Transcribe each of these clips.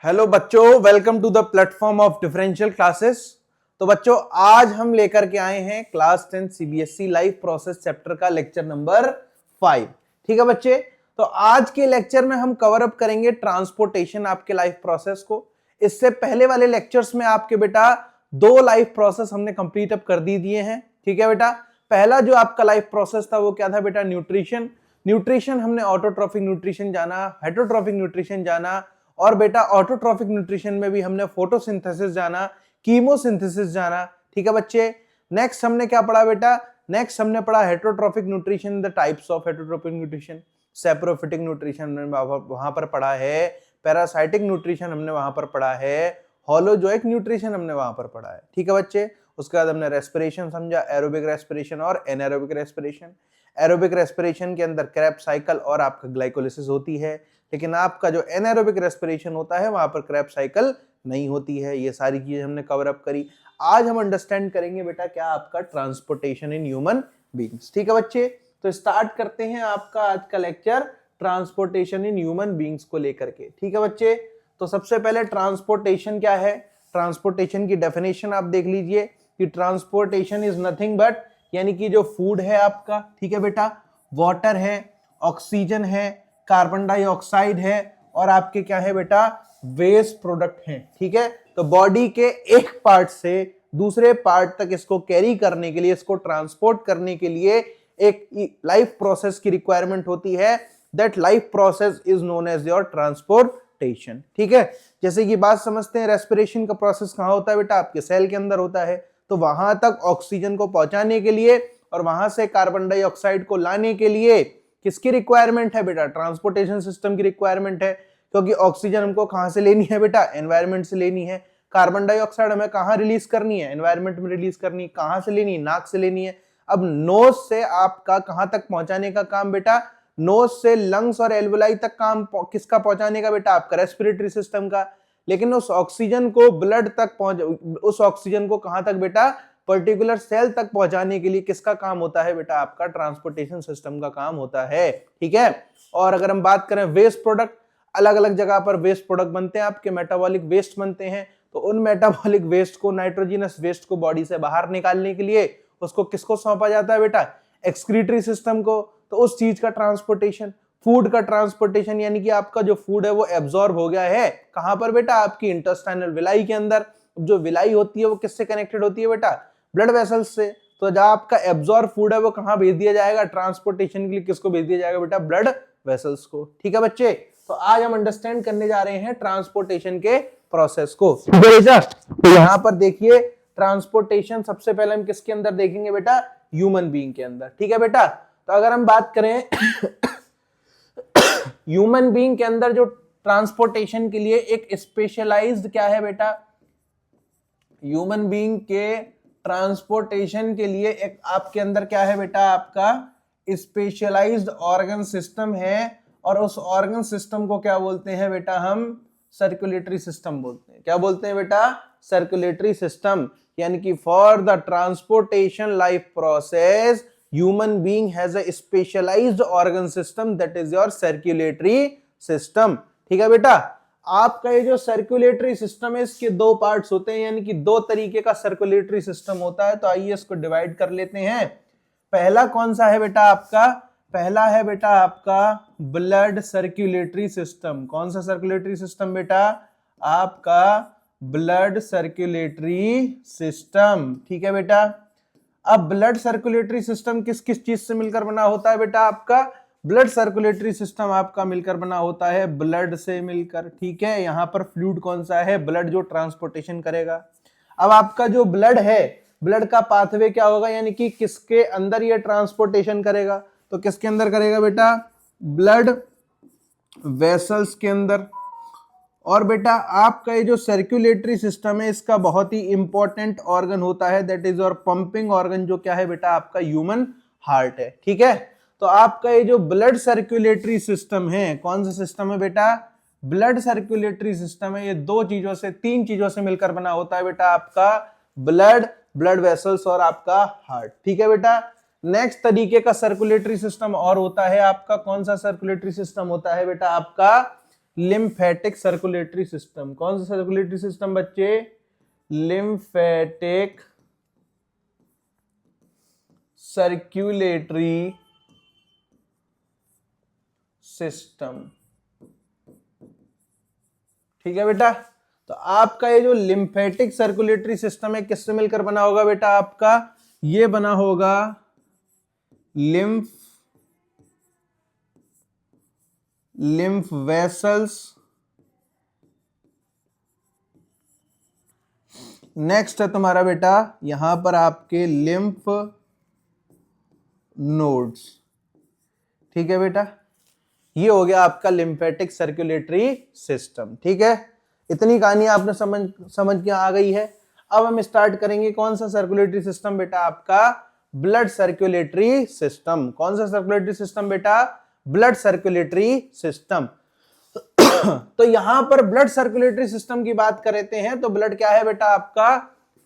Hello बच्चों, welcome to the platform of differential classes. तो बच्चों, आज हम लेकर के आए हैं class 10 CBSE life process chapter का लेक्चर नंबर 5। ठीक है बच्चे, तो आज के लेक्चर में हम कवर अप करेंगे ट्रांसपोर्टेशन आपके लाइफ प्रोसेस को। इससे पहले वाले लेक्चर्स में आपके बेटा 2 लाइफ प्रोसेस हमने कंप्लीट अप कर दिए हैं। ठीक है बेटा, पहला जो आपका लाइफ प्रोसेस था वो क्या था बेटा? न्यूट्रिशन हमने ऑटोट्रॉफिक न्यूट्रिशन जाना, हेटरोट्रॉफिक न्यूट्रिशन जाना, और बेटा ऑटोट्रॉफिक न्यूट्रिशन में भी हमने फोटोसिंथेसिस जाना, कीमोसिंथेसिस जाना। ठीक है बच्चे, नेक्स्ट हमने क्या पढ़ा बेटा? नेक्स्ट हमने पढ़ा heterotrophic nutrition, the types of heterotrophic nutrition. Saprophytic nutrition हमने वहां पर पढ़ा है, पैरासाइटिक न्यूट्रिशन हमने वहां पर पढ़ा है, होलोजोइक न्यूट्रिशन हमने वहां पर पढ़ा है। ठीक है बच्चे, उसके बाद हमने रेस्पिरेशन समझा, एरोबिक रेस्पिरेशन और एनारोबिक रेस्पिरेशन। एरोबिक रेस्पिरेशन के अंदर क्रेब्स साइकिल और आपका ग्लाइकोलिसिस होती है, लेकिन आपका जो एनारोबिक रेस्पिरेशन होता है वहां पर क्रेब्स साइकिल नहीं होती है। ये सारी चीजें हमने कवर अप करी। आज हम अंडरस्टैंड करेंगे बेटा क्या आपका ट्रांसपोर्टेशन इन ह्यूमन बीइंग्स। ठीक है बच्चे, तो स्टार्ट करते हैं आपका आज का lecture transportation in human beings को लेकर के। ठीक है बच्चे, तो सबसे पहले ट्रांसपोर्टेशन क्या है? ट्रांसपोर्टेशन की डेफिनेशन आप देख लीजिए कि ट्रांसपोर्टेशन इज नथिंग बट, यानी कि जो फूड है आपका, ठीक है बेटा, वाटर है, ऑक्सीजन है, कार्बन डाइऑक्साइड है और आपके क्या है बेटा? वेस्ट प्रोडक्ट हैं। ठीक है, तो बॉडी के एक पार्ट से दूसरे पार्ट तक इसको कैरी करने के लिए, इसको ट्रांसपोर्ट करने के लिए एक लाइफ प्रोसेस की रिक्वायरमेंट होती है। That life process is known as your transportation. ठीक है, जैसे कि बात समझते हैं, रेस्पिरेशन का प्रोसेस कहां होता है बेटा? आपके सेल के अंदर होता है। तो वहां तक ऑक्सीजन को पहुंचाने के लिए और वहां से कार्बन डाइऑक्साइड को लाने के लिए किसकी रिक्वायरमेंट है बेटा? ट्रांसपोर्टेशन सिस्टम की रिक्वायरमेंट है, क्योंकि ऑक्सीजन हमको कहां से लेनी है बेटा? एनवायरनमेंट से लेनी है। कार्बन डाइऑक्साइड हमें कहां रिलीज करनी है? एनवायरनमेंट में रिलीज करनी है। कहां से लेनी है? नाक से लेनी है। अब नोज से आपका कहां तक पहुंचाने का काम बेटा? नोज से लंग्स और एल्वुलाई तक काम किसका पहुंचाने का बेटा? आपका रेस्पिरेटरी सिस्टम का। लेकिन उस ऑक्सीजन को ब्लड तक उस ऑक्सीजन को कहां तक बेटा? पर्टिकुलर सेल तक पहुंचाने के लिए किसका काम होता है बेटा? आपका ट्रांसपोर्टेशन सिस्टम का काम होता है। ठीक है, और अगर हम बात करें वेस्ट प्रोडक्ट, अलग अलग जगह पर वेस्ट प्रोडक्ट बनते हैं, आपके मेटाबॉलिक वेस्ट बनते हैं। तो उन मेटाबॉलिक वेस्ट को, नाइट्रोजिनस वेस्ट को बॉडी से बाहर निकालने के लिए उसको किसको सौंपा जाता है बेटा? एक्सक्रीटरी सिस्टम को। तो उस चीज का ट्रांसपोर्टेशन। फूड का ट्रांसपोर्टेशन, यानी कि आपका जो फूड है वो एब्जॉर्ब हो गया है कहां पर बेटा? आपकी इंटेस्टाइनल विलाई के अंदर। जो विलाई होती है वो किससे कनेक्टेड होती है बेटा? ब्लड वेसल्स से। तो जब आपका एब्जॉर्ब फूड है वो कहां भेज दिया जाएगा? ट्रांसपोर्टेशन के लिए किसको भेज दिया जाएगा बेटा? ब्लड वेसल्स को। ठीक है बच्चे, तो आज हम अंडरस्टैंड करने जा रहे हैं ट्रांसपोर्टेशन के प्रोसेस को। तो यहां पर देखिए, ट्रांसपोर्टेशन सबसे पहले हम किसके अंदर देखेंगे बेटा? ह्यूमन बीइंग के अंदर। ठीक है बेटा, तो अगर हम बात करें ह्यूमन बीइंग के अंदर जो ट्रांसपोर्टेशन के लिए एक स्पेशलाइज्ड क्या है बेटा? ह्यूमन बीइंग के ट्रांसपोर्टेशन के लिए एक आपके अंदर क्या है बेटा? आपका स्पेशलाइज्ड ऑर्गन सिस्टम है। और उस ऑर्गन सिस्टम को क्या बोलते हैं बेटा? हम सर्कुलेटरी सिस्टम बोलते हैं। क्या बोलते हैं बेटा? Circulatory system. यानी कि for the transportation life process human being has a specialised organ system, that is your circulatory system. ठीक है बेटा, आपका ये जो सर्कुलेटरी सिस्टम है इसके 2 पार्ट्स होते हैं, यानी कि 2 तरीके का सर्कुलेटरी सिस्टम होता है। तो आइए इसको डिवाइड कर लेते हैं। पहला कौन सा है बेटा आपका? पहला है बेटा आपका ब्लड सर्कुलेटरी सिस्टम। कौन सा सर्कुलेटरी सिस्टम बेटा? आपका ब्लड सर्कुलेटरी सिस्टम। ठीक है बेटा, अब ब्लड सर्कुलेटरी सिस्टम किस किस चीज से मिलकर बना होता है बेटा? आपका ब्लड सर्कुलेटरी सिस्टम आपका मिलकर बना होता है ब्लड से मिलकर। ठीक है, यहां पर फ्लूइड कौन सा है? ब्लड, जो ट्रांसपोर्टेशन करेगा। अब आपका जो ब्लड है, ब्लड का पाथवे क्या होगा? यानी कि किसके अंदर ये ट्रांसपोर्टेशन करेगा? तो किसके अंदर करेगा बेटा? ब्लड वेसल्स के अंदर। और बेटा आपका ये जो सर्कुलेटरी सिस्टम है इसका बहुत ही इंपॉर्टेंट ऑर्गन होता है, that is your pumping organ, जो क्या है बेटा? आपका ह्यूमन हार्ट है। ठीक है, तो आपका ये जो ब्लड सर्कुलेटरी सिस्टम है, कौन सा सिस्टम है बेटा? ब्लड सर्कुलेटरी सिस्टम है। ये 2 चीजों से, 3 चीजों से मिलकर बना होता है बेटा आपका ब्लड, ब्लड वेसल्स और आपका हार्ट। ठीक है बेटा, नेक्स्ट तरीके का सर्कुलेटरी सिस्टम और होता है आपका, कौन सा सर्कुलेटरी सिस्टम होता है बेटा? आपका लिम्फेटिक सर्कुलेटरी सिस्टम। कौन सा सर्कुलेटरी सिस्टम बच्चे? Lymphatic circulatory system. ठीक है बेटा, तो आपका ये जो लिम्फेटिक सर्कुलेटरी सिस्टम है किससे मिलकर बना होगा बेटा? आपका ये बना होगा लिम्फ वेसल्स। नेक्स्ट है तुम्हारा बेटा यहां पर आपके लिम्फ नोड्स। ठीक है बेटा, ये हो गया आपका लिम्फेटिक सर्कुलेटरी सिस्टम। ठीक है, इतनी कहानी आपने समझ के आ गई है। अब हम स्टार्ट करेंगे कौन सा सर्कुलेटरी सिस्टम बेटा? आपका ब्लड सर्कुलेटरी सिस्टम। कौन सा सर्कुलेटरी सिस्टम बेटा? Blood circulatory system. तो यहां पर ब्लड सर्कुलेटरी सिस्टम की बात करते हैं तो ब्लड क्या है बेटा? आपका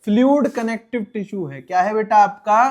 फ्लूइड कनेक्टिव टिश्यू है। क्या है बेटा? आपका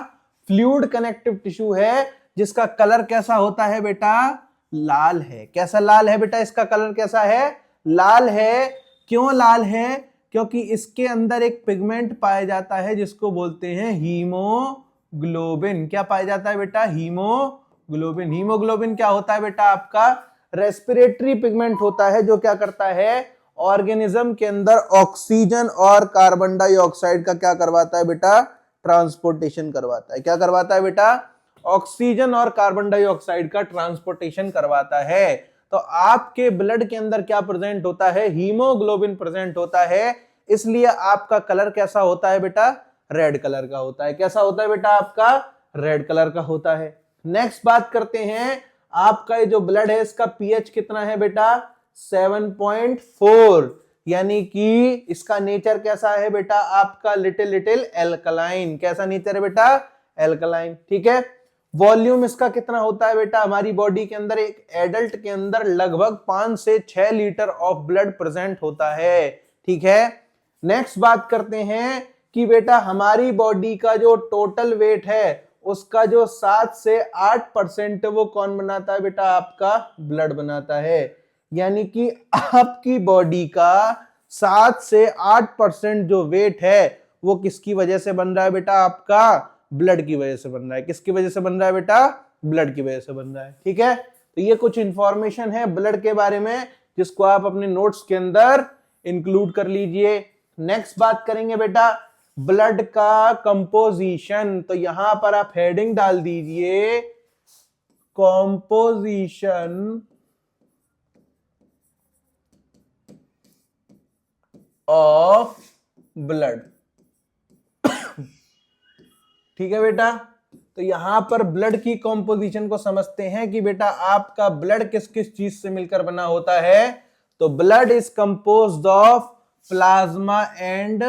फ्लूइड कनेक्टिव टिश्यू है, जिसका कलर कैसा होता है बेटा? लाल है। कैसा लाल है बेटा? इसका कलर कैसा है? लाल है। क्यों लाल है? क्योंकि इसके अंदर एक पिगमेंट पाया जाता है जिसको बोलते हैं हीमोग्लोबिन। क्या पाया जाता है बेटा? हीमोग्लोबिन। हीमोग्लोबिन क्या होता है बेटा? आपका रेस्पिरेटरी पिगमेंट होता है, जो क्या करता है? ऑर्गेनिज्म के अंदर ऑक्सीजन और कार्बन डाइऑक्साइड का क्या करवाता है बेटा? ट्रांसपोर्टेशन करवाता है। क्या करवाता है बेटा? ऑक्सीजन और कार्बन डाइऑक्साइड का ट्रांसपोर्टेशन करवाता है। तो आपके ब्लड के अंदर क्या प्रेजेंट होता है? हीमोग्लोबिन प्रेजेंट होता है। इसलिए आपका कलर कैसा होता है बेटा? रेड कलर का होता है। कैसा होता है बेटा? आपका रेड कलर का होता है। नेक्स्ट बात करते हैं, आपका ये जो ब्लड है इसका पीएच कितना है बेटा? 7.4, यानी कि इसका नेचर कैसा है बेटा? आपका लिटिल एल्कलाइन। कैसा नेचर है बेटा? एल्कलाइन। ठीक है, वॉल्यूम इसका कितना होता है बेटा? हमारी बॉडी के अंदर एक एडल्ट के अंदर लगभग 5 से 6 लीटर ऑफ ब्लड प्रेजेंट होता है। ठीक है, नेक्स्ट बात करते हैं कि बेटा हमारी बॉडी का जो टोटल वेट है उसका जो 7 से 8% वो कौन बनाता है बेटा? आपका ब्लड बनाता है। यानी कि आपकी बॉडी का 7 से 8% जो वेट है वो किसकी वजह से बन रहा है बेटा? आपका ब्लड की वजह से बन रहा है। किसकी वजह से बन रहा है बेटा? ब्लड की वजह से बन रहा है। ठीक है, तो ये कुछ इंफॉर्मेशन है ब्लड के बारे में जिसको आप अपने नोट्स के अंदर इंक्लूड कर लीजिए। नेक्स्ट बात करेंगे बेटा ब्लड का कंपोजिशन। तो यहां पर आप हेडिंग डाल दीजिए कंपोजिशन ऑफ ब्लड। ठीक है बेटा, तो यहां पर ब्लड की कंपोजिशन को समझते हैं कि बेटा आपका ब्लड किस किस चीज से मिलकर बना होता है। तो blood is composed of plasma and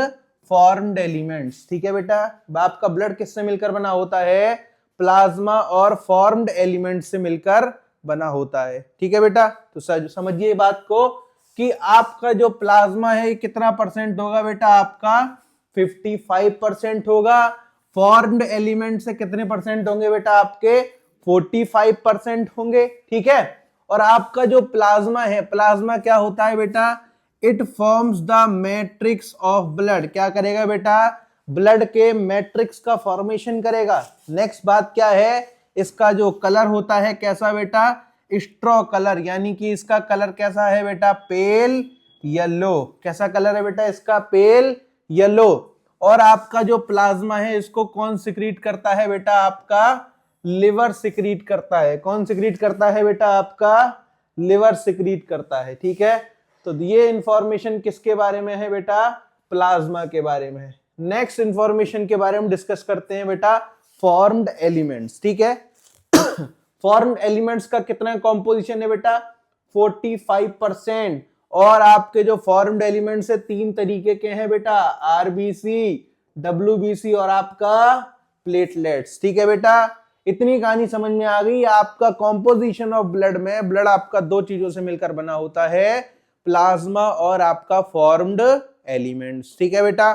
formed elements. ठीक है बेटा, आपका ब्लड किससे मिलकर बना होता है? प्लाज्मा और फॉर्म्ड एलिमेंट से मिलकर बना होता है। ठीक है बेटा, तो समझिए बात को कि आपका जो प्लाज्मा है कितना परसेंट होगा बेटा? आपका 55% होगा। फॉर्म्ड एलिमेंट से कितने परसेंट होंगे बेटा? आपके 45% होंगे। ठीक है, और आपका जो प्लाज्मा है, प्लाज्मा क्या होता है बेटा? It forms the matrix of blood. क्या करेगा बेटा? ब्लड के मैट्रिक्स का फॉर्मेशन करेगा। नेक्स्ट बात क्या है? इसका जो कलर होता है कैसा बेटा? स्ट्रॉ कलर, यानी कि इसका कलर कैसा है बेटा? Pale yellow. कैसा कलर है बेटा इसका? Pale yellow. और आपका जो प्लाज्मा है इसको कौन सिक्रीट करता है बेटा? आपका लिवर सिक्रीट करता है। कौन सिक्रीट करता है बेटा? आपका लिवर सिक्रीट करता है। ठीक है, तो ये इंफॉर्मेशन किसके बारे में है बेटा? प्लाज्मा के बारे में है। नेक्स्ट इंफॉर्मेशन के बारे में डिस्कस करते हैं बेटा फॉर्म्ड एलिमेंट्स। ठीक है, फॉर्म्ड एलिमेंट्स का कितना कंपोजिशन है बेटा? 45%। और आपके जो फॉर्म्ड एलिमेंट्स है 3 तरीके के हैं बेटा, आरबीसी, डब्ल्यूबीसी और आपका प्लेटलेट्स। ठीक है बेटा, इतनी कहानी समझ में आ गई। आपका कंपोजिशन ऑफ ब्लड में ब्लड आपका 2 चीजों से मिलकर बना होता है, प्लाज्मा और आपका फॉर्म्ड एलिमेंट्स। ठीक है बेटा,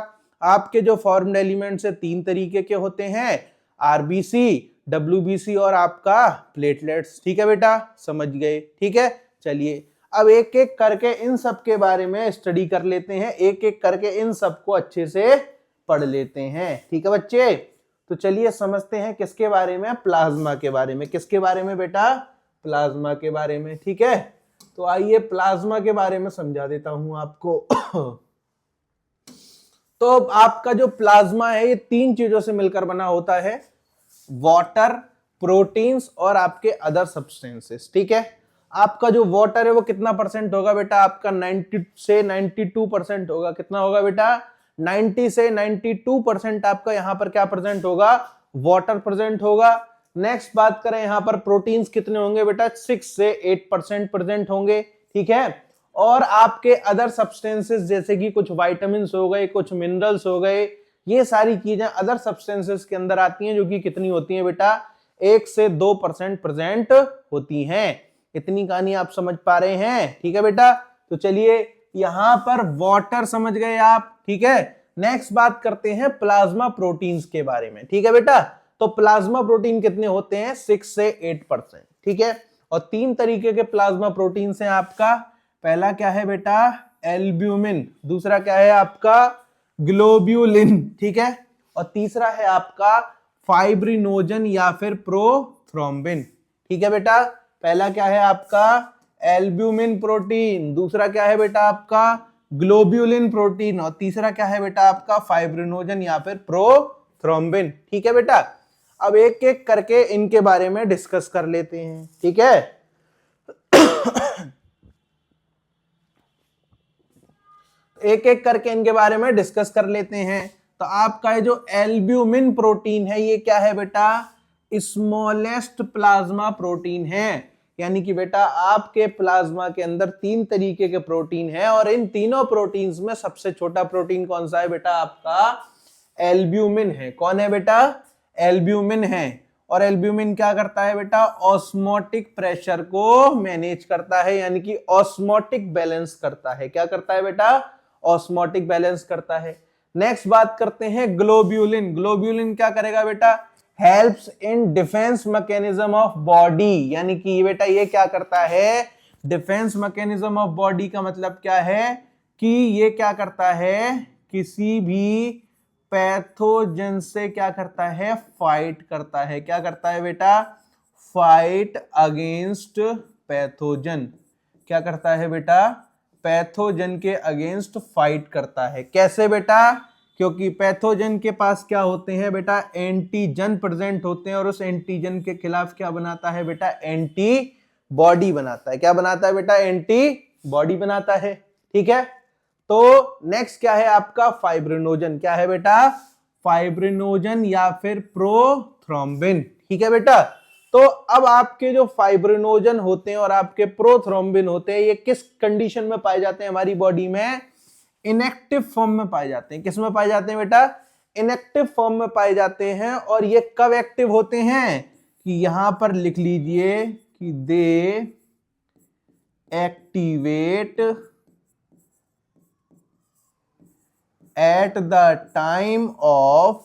आपके जो फॉर्म्ड एलिमेंट्स है 3 तरीके के होते हैं, आरबीसी, डब्ल्यूबीसी और आपका प्लेटलेट्स। ठीक है बेटा, समझ गए। ठीक है, चलिए अब एक एक करके इन सब के बारे में स्टडी कर लेते हैं, एक एक करके इन सबको अच्छे से पढ़ लेते हैं। ठीक है बच्चे, तो चलिए समझते हैं किसके बारे में, प्लाज्मा के बारे में। किसके बारे में बेटा, प्लाज्मा के बारे में। ठीक है, तो आइए प्लाज्मा के बारे में समझा देता हूं आपको। तो आपका जो प्लाज्मा है ये 3 चीजों से मिलकर बना होता है, वाटर, प्रोटीन्स और आपके अदर सब्सटेंसेस। ठीक है, आपका जो वाटर है वो कितना परसेंट होगा बेटा, आपका 90 से 92% होगा। कितना होगा बेटा, 90 से 92% आपका यहां पर क्या प्रेजेंट होगा, वाटर प्रेजेंट होगा। नेक्स्ट बात करें यहां पर प्रोटीन्स कितने होंगे बेटा, 6 से 8% प्रेजेंट होंगे। ठीक है, और आपके अदर सब्सटेंसेस जैसे कि कुछ विटामिन्स हो गए, कुछ मिनरल्स हो गए, ये सारी चीजें अदर सब्सटेंसेस के अंदर आती हैं, जो कि कितनी होती हैं बेटा, 1 से 2% प्रेजेंट होती हैं। इतनी कहानी आप समझ पा रहे हैं। ठीक है बेटा, तो चलिए यहां पर वाटर समझ गए आप। ठीक है, नेक्स्ट बात करते हैं प्लाज्मा प्रोटीन्स के बारे में। ठीक है बेटा, तो प्लाज्मा प्रोटीन कितने होते हैं, 6 से 8%। ठीक है, और 3 तरीके के प्लाज्मा प्रोटीन्स हैं आपका। पहला क्या है बेटा, एल्ब्यूमिन, दूसरा क्या है आपका, ग्लोब्यूलिन। ठीक है, और तीसरा है आपका फाइब्रिनोजन या फिर प्रोथ्रोम्बिन। ठीक है बेटा, पहला क्या है आपका एल्ब्यूमिन प्रोटीन, दूसरा क्या है बेटा आपका ग्लोब्यूलिन प्रोटीन, और तीसरा क्या है बेटा आपका फाइब्रिनोजन या फिर प्रोथ्रोम्बिन। ठीक है बेटा, अब एक एक करके इनके बारे में डिस्कस कर लेते हैं। ठीक है, एक एक करके इनके बारे में डिस्कस कर लेते हैं। तो आपका ये जो एल्ब्यूमिन प्रोटीन है ये क्या है बेटा, स्मॉलेस्ट प्लाज्मा प्रोटीन है। यानी कि बेटा आपके प्लाज्मा के अंदर 3 तरीके के प्रोटीन है, और इन तीनों प्रोटीन्स में सबसे छोटा प्रोटीन कौन सा है बेटा, आपका एल्ब्यूमिन है। कौन है बेटा, एल्ब्यूमिन है। और एल्ब्यूमिन क्या करता है बेटा, ऑस्मोटिक प्रेशर को मैनेज करता है, यानी कि ऑस्मोटिक बैलेंस करता है। क्या करता है बेटा, ऑस्मोटिक बैलेंस करता है। नेक्स्ट बात करते हैं ग्लोब्यूलिन। ग्लोब्यूलिन क्या करेगा बेटा, helps in defence mechanism of body. यानी कि बेटा ये क्या करता है, डिफेंस मैकेनिज्म ऑफ बॉडी का मतलब क्या है कि ये क्या करता है, किसी भी पैथोजन से क्या करता है, फाइट करता है। क्या करता है बेटा, फाइट अगेंस्ट पैथोजन। क्या करता है बेटा, पैथोजन के अगेंस्ट फाइट करता है। कैसे बेटा, क्योंकि पैथोजन के पास क्या होते हैं बेटा, एंटीजन प्रेजेंट होते हैं, और उस एंटीजन के खिलाफ क्या बनाता है बेटा, एंटीबॉडी बनाता है। क्या बनाता है बेटा, एंटीबॉडी बनाता है। ठीक है, तो नेक्स्ट क्या है आपका फाइब्रिनोजन। क्या है बेटा, फाइब्रिनोजन या फिर प्रोथ्रोम्बिन। ठीक है बेटा, तो अब आपके जो फाइब्रिनोजन होते हैं और आपके प्रोथ्रोम्बिन होते हैं, ये किस कंडीशन में पाए जाते हैं हमारी बॉडी में, इनएक्टिव फॉर्म में पाए जाते हैं। किस में पाए जाते हैं बेटा, इनएक्टिव फॉर्म में पाए जाते हैं। और ये कब एक्टिव होते हैं, कि यहां पर लिख लीजिए कि they activate at the time of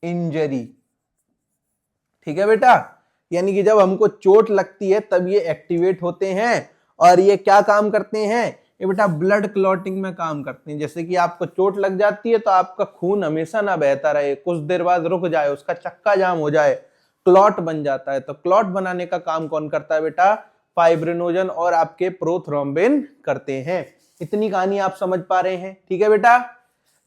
injury. ठीक है बेटा, यानी कि जब हमको चोट लगती है तब ये एक्टिवेट होते हैं, और ये क्या काम करते हैं, ये बेटा ब्लड क्लॉटिंग में काम करते हैं। जैसे कि आपको चोट लग जाती है तो आपका खून हमेशा ना बहता रहे, कुछ देर बाद रुक जाए, उसका चक्का जाम हो जाए, क्लॉट बन जाता है। तो क्लॉट बनाने का काम कौन करता है बेटा, फाइब्रिनोजन और आपके प्रोथ्रोम्बिन करते हैं। इतनी कहानी आप समझ पा रहे हैं। ठीक है बेटा,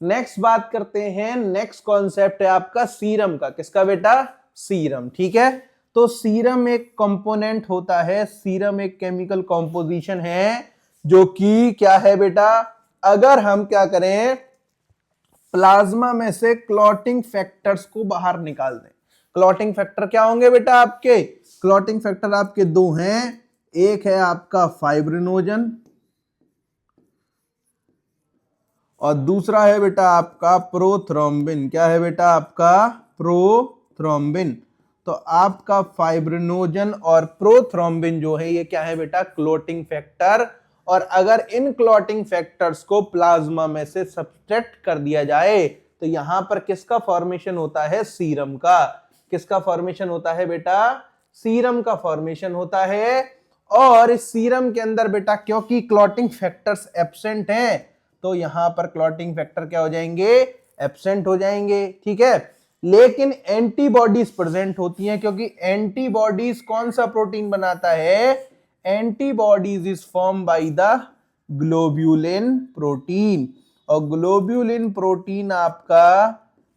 नेक्स्ट बात करते हैं, नेक्स्ट कॉन्सेप्ट है आपका सीरम का। किसका बेटा, सीरम। ठीक है, तो सीरम एक कंपोनेंट होता है, सीरम एक केमिकल कॉम्पोजिशन है, जो कि क्या है बेटा, अगर हम क्या करें, प्लाज्मा में से क्लॉटिंग फैक्टर्स को बाहर निकाल दें। क्लॉटिंग फैक्टर क्या होंगे बेटा आपके, क्लॉटिंग फैक्टर आपके 2 हैं, एक है आपका फाइब्रिनोजन और दूसरा है बेटा आपका प्रोथ्रोम्बिन। क्या है बेटा आपका, प्रोथ्रोम्बिन। तो आपका फाइब्रिनोजन और प्रोथ्रोम्बिन जो है ये क्या है बेटा, क्लॉटिंग फैक्टर। और अगर इन क्लॉटिंग फैक्टर्स को प्लाज्मा में से सब्सट्रैक्ट कर दिया जाए तो यहां पर किसका फॉर्मेशन होता है, सीरम का। किसका फॉर्मेशन होता है बेटा, सीरम का फॉर्मेशन होता है। और इस सीरम के अंदर बेटा क्योंकि क्लॉटिंग फैक्टर्स एब्सेंट हैं, तो यहां पर क्लॉटिंग फैक्टर क्या हो जाएंगे, एब्सेंट हो जाएंगे, ठीक है। लेकिन एंटीबॉडीज प्रेजेंट होती हैं, क्योंकि एंटीबॉडीज कौन सा प्रोटीन बनाता है, antibodies is form by the globulin protein. और ग्लोब्यूलिन प्रोटीन आपका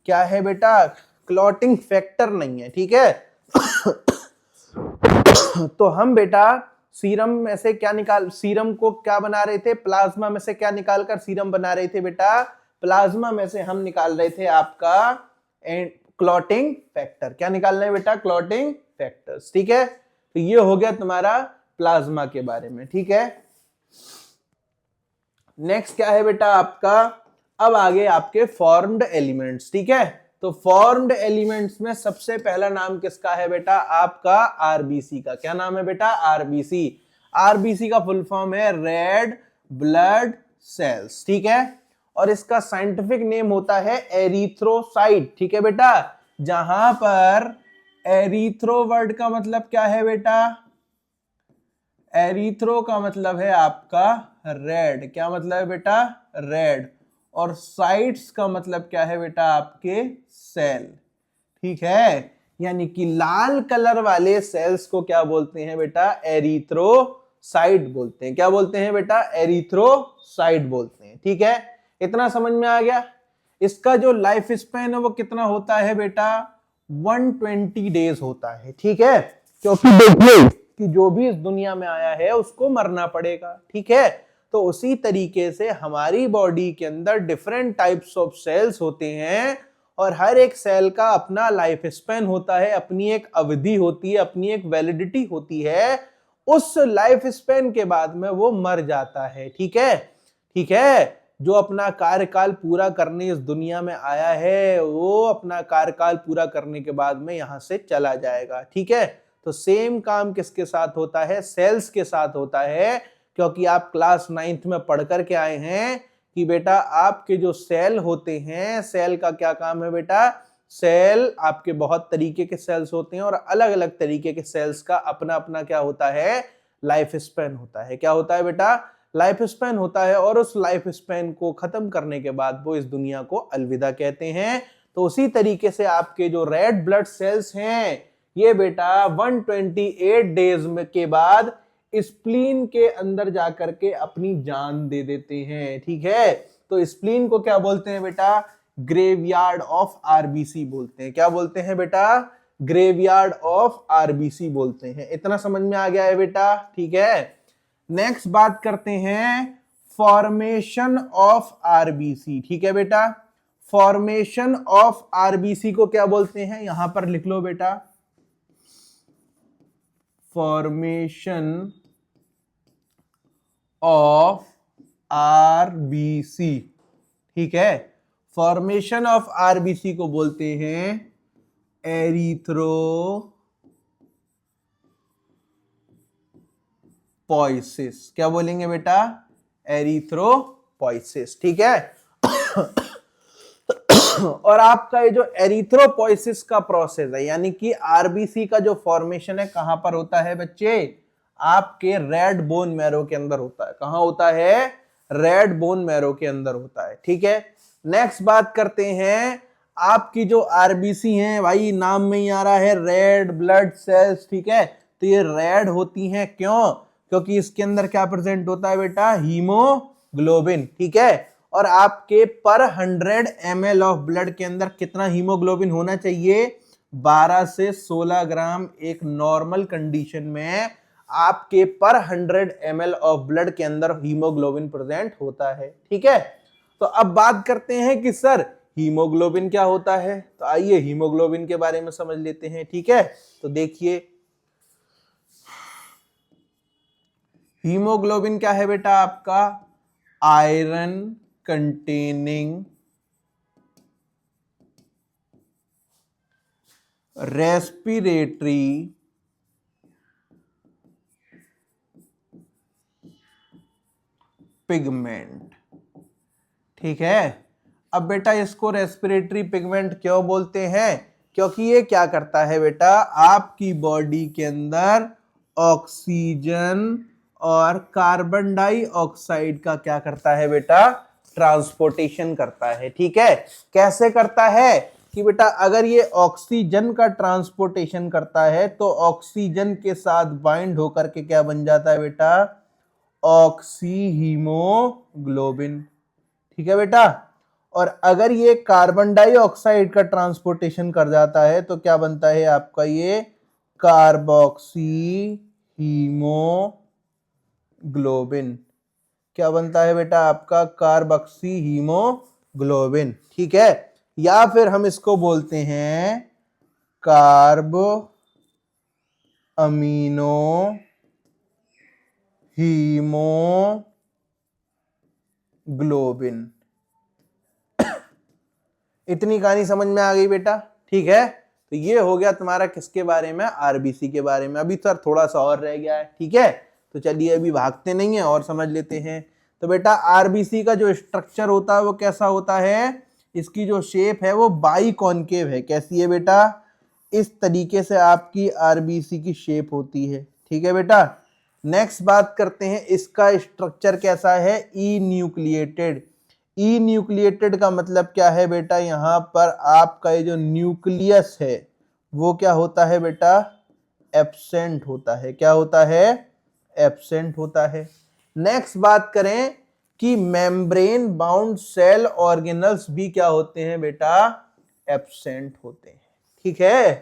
क्या है बेटा, क्लॉटिंग फैक्टर नहीं है, ठीक है। तो हम बेटा सीरम में से क्या निकाल, सीरम को क्या बना रहे थे, प्लाज्मा में से क्या निकालकर सीरम बना रहे थे बेटा, प्लाज्मा में से हम निकाल रहे थे आपका क्लॉटिंग फैक्टर। क्या निकाल रहे हैं बेटा, क्लॉटिंग फैक्टर्स, ठीक है। तो ये हो गया तुम्हारा प्लाज्मा के बारे में, ठीक है। नेक्स्ट क्या है बेटा आपका, अब आगे आपके फॉर्म्ड एलिमेंट्स, ठीक है। तो फॉर्म्ड एलिमेंट्स में सबसे पहला नाम किसका है बेटा, आपका आरबीसी का। क्या नाम है बेटा, आरबीसी। आरबीसी का फुल फॉर्म है रेड ब्लड सेल्स, ठीक है। और इसका साइंटिफिक नेम होता है एरिथ्रोसाइट, ठीक है बेटा। जहां पर एरिथ्रो वर्ड का मतलब क्या है बेटा, एरिथ्रो का मतलब है आपका रेड। क्या मतलब है बेटा, रेड। और साइट्स का मतलब क्या है बेटा, आपके सेल, ठीक है। यानी कि लाल कलर वाले सेल्स को क्या बोलते हैं बेटा, एरिथ्रोसाइट बोलते हैं। क्या बोलते हैं बेटा, एरिथ्रोसाइट बोलते हैं, ठीक है। इतना समझ में आ गया। इसका जो लाइफ स्पैन है वो कितना होता है बेटा, 120 डेज होता है, ठीक है। क्योंकि देखिए कि जो भी इस दुनिया में आया है उसको मरना पड़ेगा, ठीक है। तो उसी तरीके से हमारी बॉडी के अंदर डिफरेंट टाइप्स ऑफ सेल्स होते हैं, और हर एक सेल का अपना लाइफ स्पैन होता है, अपनी एक अवधि होती है, अपनी एक वैलिडिटी होती है। उस लाइफ स्पैन के बाद में वो मर जाता है, ठीक है, ठीक है। जो अपना कार्यकाल पूरा करने इस दुनिया में आया है वो अपना कार्यकाल पूरा करने के बाद में यहां से चला जाएगा, ठीक है। तो सेम काम किसके साथ होता है, सेल्स के साथ होता है। क्योंकि आप क्लास 9th में पढ़ करके आए हैं कि बेटा आपके जो सेल होते हैं, सेल का क्या काम है बेटा, सेल आपके बहुत तरीके के सेल्स होते हैं, और अलग अलग तरीके के सेल्स का अपना अपना क्या होता है, लाइफ स्पैन होता है। क्या होता है बेटा, लाइफ स्पैन होता है। और उस लाइफ स्पैन को खत्म करने के बाद वो इस दुनिया को अलविदा कहते हैं। तो उसी तरीके से आपके जो रेड ब्लड सेल्स हैं ये बेटा 128 डेज के बाद स्प्लीन के अंदर जाकर के अपनी जान दे देते हैं, ठीक है। तो स्प्लीन को क्या बोलते हैं बेटा, ग्रेवयार्ड ऑफ आरबीसी बोलते हैं। क्या बोलते हैं बेटा, ग्रेवयार्ड ऑफ आरबीसी बोलते हैं। इतना समझ में आ गया है बेटा, ठीक है। नेक्स्ट बात करते हैं फॉर्मेशन ऑफ आरबीसी, ठीक है बेटा। फॉर्मेशन ऑफ आरबीसी को क्या बोलते हैं, यहां पर लिख लो बेटा, फॉर्मेशन ऑफ आरबीसी, ठीक है। फॉर्मेशन ऑफ आरबीसी को बोलते हैं एरिथ्रोपोइसिस। क्या बोलेंगे बेटा, एरिथ्रोपोइसिस, ठीक है। और आपका ये जो एरिथ्रोपोइसिस का प्रोसेस है, यानी कि आरबीसी का जो फॉर्मेशन है कहां पर होता है बच्चे, आपके रेड बोन मैरो के अंदर होता है। कहां होता है, रेड बोन मैरो के अंदर होता है, ठीक है। नेक्स्ट बात करते हैं, आपकी जो आरबीसी हैं भाई नाम में ही आ रहा है रेड ब्लड सेल्स, ठीक है। तो ये रेड होती हैं, क्यों, क्योंकि इसके अंदर क्या प्रेजेंट होता है बेटा, हीमोग्लोबिन, ठीक है। और आपके पर 100 ml ऑफ ब्लड के अंदर कितना हीमोग्लोबिन होना चाहिए, 12 से 16 ग्राम एक नॉर्मल कंडीशन में आपके पर 100 ml ऑफ ब्लड के अंदर हीमोग्लोबिन प्रेजेंट होता है, ठीक है। तो अब बात करते हैं कि सर हीमोग्लोबिन क्या होता है, तो आइए हीमोग्लोबिन के बारे में समझ लेते हैं, ठीक है। तो देखिए हीमोग्लोबिन क्या है बेटा, आपका आयरन कंटेनिंग रेस्पिरेटरी पिगमेंट, ठीक है। अब बेटा इसको रेस्पिरेटरी पिगमेंट क्यों बोलते हैं, क्योंकि ये क्या करता है बेटा, आपकी बॉडी के अंदर ऑक्सीजन और कार्बन डाइऑक्साइड का क्या करता है बेटा, ट्रांसपोर्टेशन करता है। ठीक है, कैसे करता है कि बेटा अगर ये ऑक्सीजन का ट्रांसपोर्टेशन करता है तो ऑक्सीजन के साथ बाइंड होकर के क्या बन जाता है बेटा, ऑक्सी हीमोग्लोबिन। ठीक है बेटा, और अगर ये कार्बन डाइऑक्साइड का ट्रांसपोर्टेशन कर जाता है तो क्या बनता है आपका ये कार्बोक्सी हीमोग्लोबिन। क्या बनता है बेटा आपका कार्बोक्सी हीमोग्लोबिन। ठीक है, या फिर हम इसको बोलते हैं कार्ब अमीनो हीमोग्लोबिन। इतनी कहानी समझ में आ गई बेटा। ठीक है, तो ये हो गया तुम्हारा किसके बारे में, आरबीसी के बारे में। अभी सर थोड़ा सा और रह गया है। ठीक है, तो चलिए अभी भागते नहीं है और समझ लेते हैं। तो बेटा आरबीसी का जो स्ट्रक्चर होता है वो कैसा होता है, इसकी जो शेप है वो बाई कॉनकेव है। कैसी है बेटा, इस तरीके से आपकी आरबीसी की शेप होती है। ठीक है बेटा, नेक्स्ट बात करते हैं इसका स्ट्रक्चर कैसा है, ई न्यूक्लिएटेड। ई न्यूक्लिएटेड का मतलब क्या है बेटा, यहां पर आपका ये जो न्यूक्लियस है वो क्या होता है बेटा, एब्सेंट होता है। क्या होता है, एब्सेंट होता है। नेक्स्ट बात करें कि मेम्ब्रेन बाउंड सेल ऑर्गेनल्स भी क्या होते हैं बेटा, एब्सेंट होते हैं। ठीक है,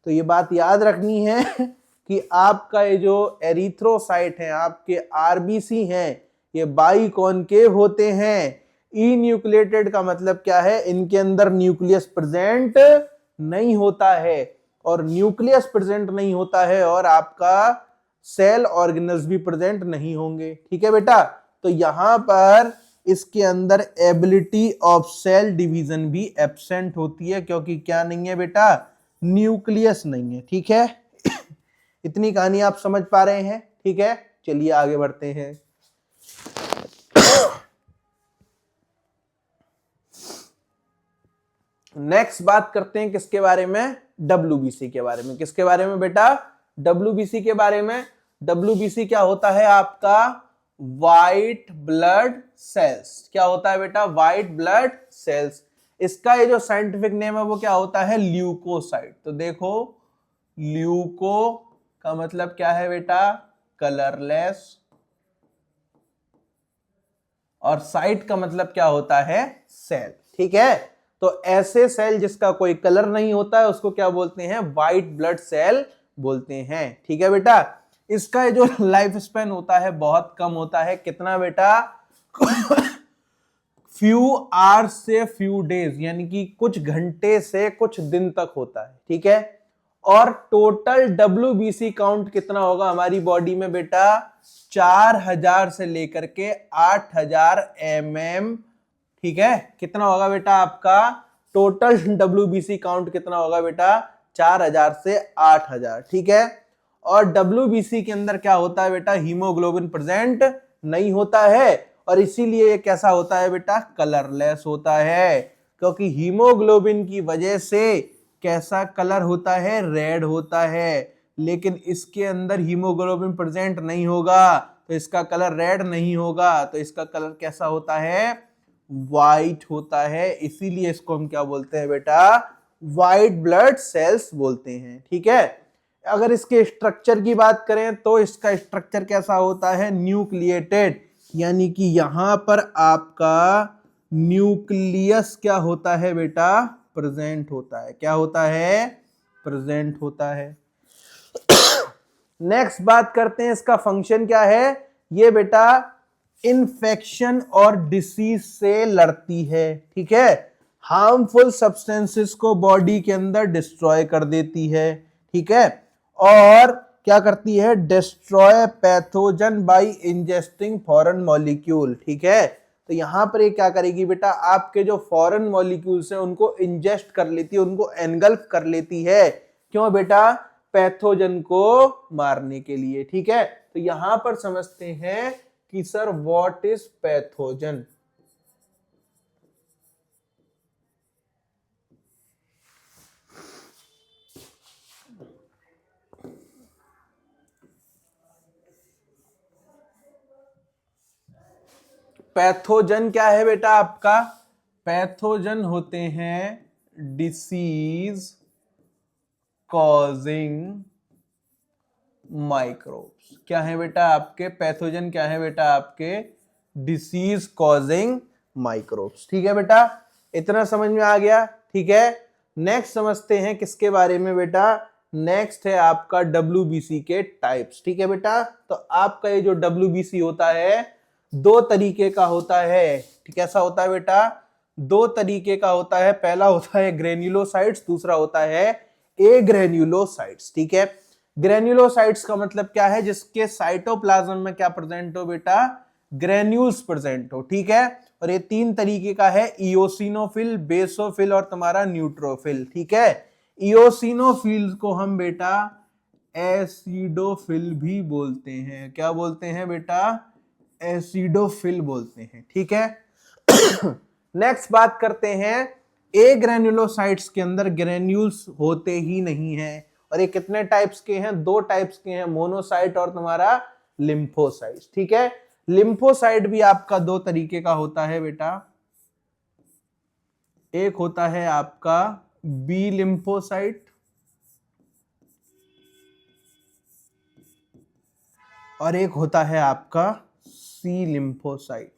तो ये बात याद रखनी है कि आपका ये जो एरिथ्रोसाइट है, आपके आरबीसी हैं, ये बाई कॉनकेव होते हैं। ई न्यूक्लिएटेड का मतलब क्या है, इनके अंदर न्यूक्लियस प्रेजेंट नहीं होता है, और न्यूक्लियस प्रेजेंट नहीं होता है और आपका सेल ऑर्गेनल्स भी प्रेजेंट नहीं होंगे। ठीक है बेटा, तो यहां पर इसके अंदर एबिलिटी ऑफ सेल डिवीजन भी एब्सेंट होती है, क्योंकि क्या नहीं है बेटा, न्यूक्लियस नहीं है। ठीक है, इतनी कहानी आप समझ पा रहे हैं। ठीक है, चलिए आगे बढ़ते हैं। नेक्स्ट बात करते हैं किसके बारे में, डब्ल्यूबीसी के बारे में। किसके बारे में बेटा, डब्ल्यूबीसी के बारे में। डब्ल्यूबीसी क्या होता है आपका, व्हाइट ब्लड सेल्स। क्या होता है बेटा, व्हाइट ब्लड सेल्स। इसका ये जो साइंटिफिक नेम है वो क्या होता है, ल्यूकोसाइट। तो देखो, ल्यूको का मतलब क्या है बेटा, कलरलेस, और साइट का मतलब क्या होता है, सेल। ठीक है, तो ऐसे सेल जिसका कोई कलर नहीं होता है उसको क्या बोलते हैं, व्हाइट ब्लड सेल बोलते हैं। ठीक है बेटा, इसका ये जो लाइफ स्पैन होता है बहुत कम होता है। कितना बेटा, फ्यू आवर्स से फ्यू डेज, यानी कि कुछ घंटे से कुछ दिन तक होता है। ठीक है, और टोटल डब्ल्यूबीसी काउंट कितना होगा हमारी बॉडी में बेटा, 4000 से लेकर के 8000 mm। ठीक है, कितना होगा बेटा आपका टोटल डब्ल्यूबीसी काउंट कितना होगा बेटा, 4000 से 8000। ठीक है, और डब्ल्यूबीसी के अंदर क्या होता है बेटा, हीमोग्लोबिन प्रेजेंट नहीं होता है, और इसीलिए ये कैसा होता है बेटा, कलरलेस होता है। क्योंकि हीमोग्लोबिन की वजह से कैसा कलर होता है, रेड होता है, लेकिन इसके अंदर हीमोग्लोबिन प्रेजेंट नहीं होगा तो इसका कलर रेड नहीं होगा, तो इसका कलर कैसा होता है, व्हाइट होता है। इसीलिए इसको हम क्या बोलते हैं बेटा, व्हाइट ब्लड सेल्स बोलते हैं। ठीक है, अगर इसके स्ट्रक्चर की बात करें तो इसका स्ट्रक्चर कैसा होता है, न्यूक्लिएटेड, यानी कि यहां पर आपका न्यूक्लियस क्या होता है बेटा, प्रेजेंट होता है। क्या होता है, प्रेजेंट होता है। नेक्स्ट बात करते हैं इसका फंक्शन क्या है, ये बेटा इन्फेक्शन और डिसीज से लड़ती है। ठीक है, हार्मफुल सब्सटेंसेस को बॉडी के अंदर डिस्ट्रॉय कर देती है। ठीक है, और क्या करती है, destroy pathogen by ingesting foreign molecule. ठीक है, तो यहां पर ये क्या करेगी बेटा, आपके जो फॉरेन मॉलिक्यूल्स हैं उनको इंजेस्ट कर लेती है, उनको एनगल्फ कर लेती है। क्यों बेटा, पैथोजन को मारने के लिए। ठीक है, तो यहां पर समझते हैं कि sir what is pathogen. Pathogen क्या है बेटा आपका? पैथोजन होते हैं डिसीज कॉजिंग माइक्रोब्स। क्या है बेटा आपके? पैथोजन क्या है बेटा आपके? Disease causing microbes. ठीक है बेटा, इतना समझ में आ गया? ठीक है, नेक्स्ट समझते हैं किसके बारे में बेटा? नेक्स्ट है आपका WBC के टाइप्स। ठीक है बेटा, तो आपका ये जो WBC होता है दो तरीके का होता है। ठीक, कैसा होता है बेटा? दो तरीके का होता है। पहला होता है ग्रेन्युलोसाइट्स, दूसरा होता है एग्रेन्युलोसाइट्स। ठीक है, ग्रेन्युलोसाइट्स का मतलब क्या है? जिसके साइटोप्लाज्म में क्या प्रेजेंट हो बेटा? ग्रेन्यूल्स प्रेजेंट हो। ठीक है, और ये तीन तरीके का है, इओसिनोफिल, बेसोफिल और तुम्हारा न्यूट्रोफिल। ठीक है, इओसिनोफिल को हम बेटा एसिडोफिल भी बोलते हैं। क्या बोलते हैं बेटा? एसिडोफिल बोलते हैं। ठीक है, नेक्स्ट बात करते हैं, ए ग्रेन्युलोसाइट्स के अंदर ग्रेन्यूल्स होते ही नहीं है। और ये कितने टाइप्स के हैं? दो टाइप्स के हैं, मोनोसाइट और तुम्हारा लिम्फोसाइट्स। ठीक है, लिम्फोसाइट भी आपका दो तरीके का होता है बेटा। एक होता है आपका बी लिम्फोसाइट और एक होता है आपका सी लिम्फोसाइट।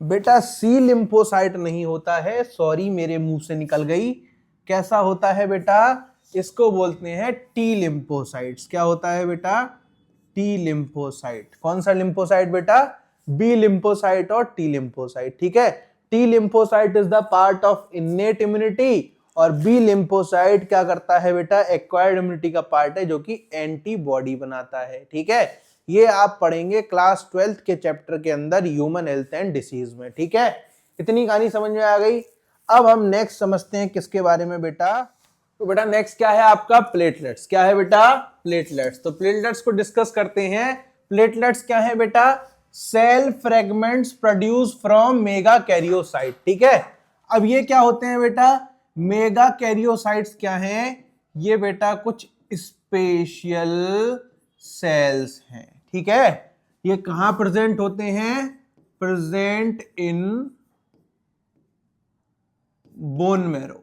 बेटा सी लिम्फोसाइट नहीं होता है, सॉरी मेरे मुंह से निकल गई। कैसा होता है बेटा? इसको बोलते हैं टी लिम्फोसाइट्स। क्या होता है बेटा? T lymphocyte. कौन सा लिम्फोसाइट बेटा? बी लिम्फोसाइट और टी लिम्फोसाइट। ठीक है, T lymphocyte is the part of innate immunity और बी लिम्फोसाइट क्या करता है बेटा? एक्वायर्ड इम्यूनिटी का पार्ट है, जो कि एंटीबॉडी बनाता है। ठीक है, ये आप पढ़ेंगे क्लास 12th के चैप्टर के अंदर ह्यूमन हेल्थ एंड डिसीज में। ठीक है, इतनी कहानी समझ में आ गई। अब हम नेक्स्ट समझते हैं किसके बारे में बेटा? तो बेटा नेक्स्ट क्या है आपका? प्लेटलेट्स। क्या है बेटा? प्लेटलेट्स। तो प्लेटलेट्स को डिस्कस करते हैं। प्लेटलेट्स क्या है बेटा? Cell fragments produce from megakaryocyte. ठीक है, अब ये क्या होते हैं बेटा? मेगा कैरियोसाइट्स क्या हैं? ये बेटा कुछ स्पेशल सेल्स हैं। ठीक है, ये कहां प्रेजेंट होते हैं? Present in bone marrow.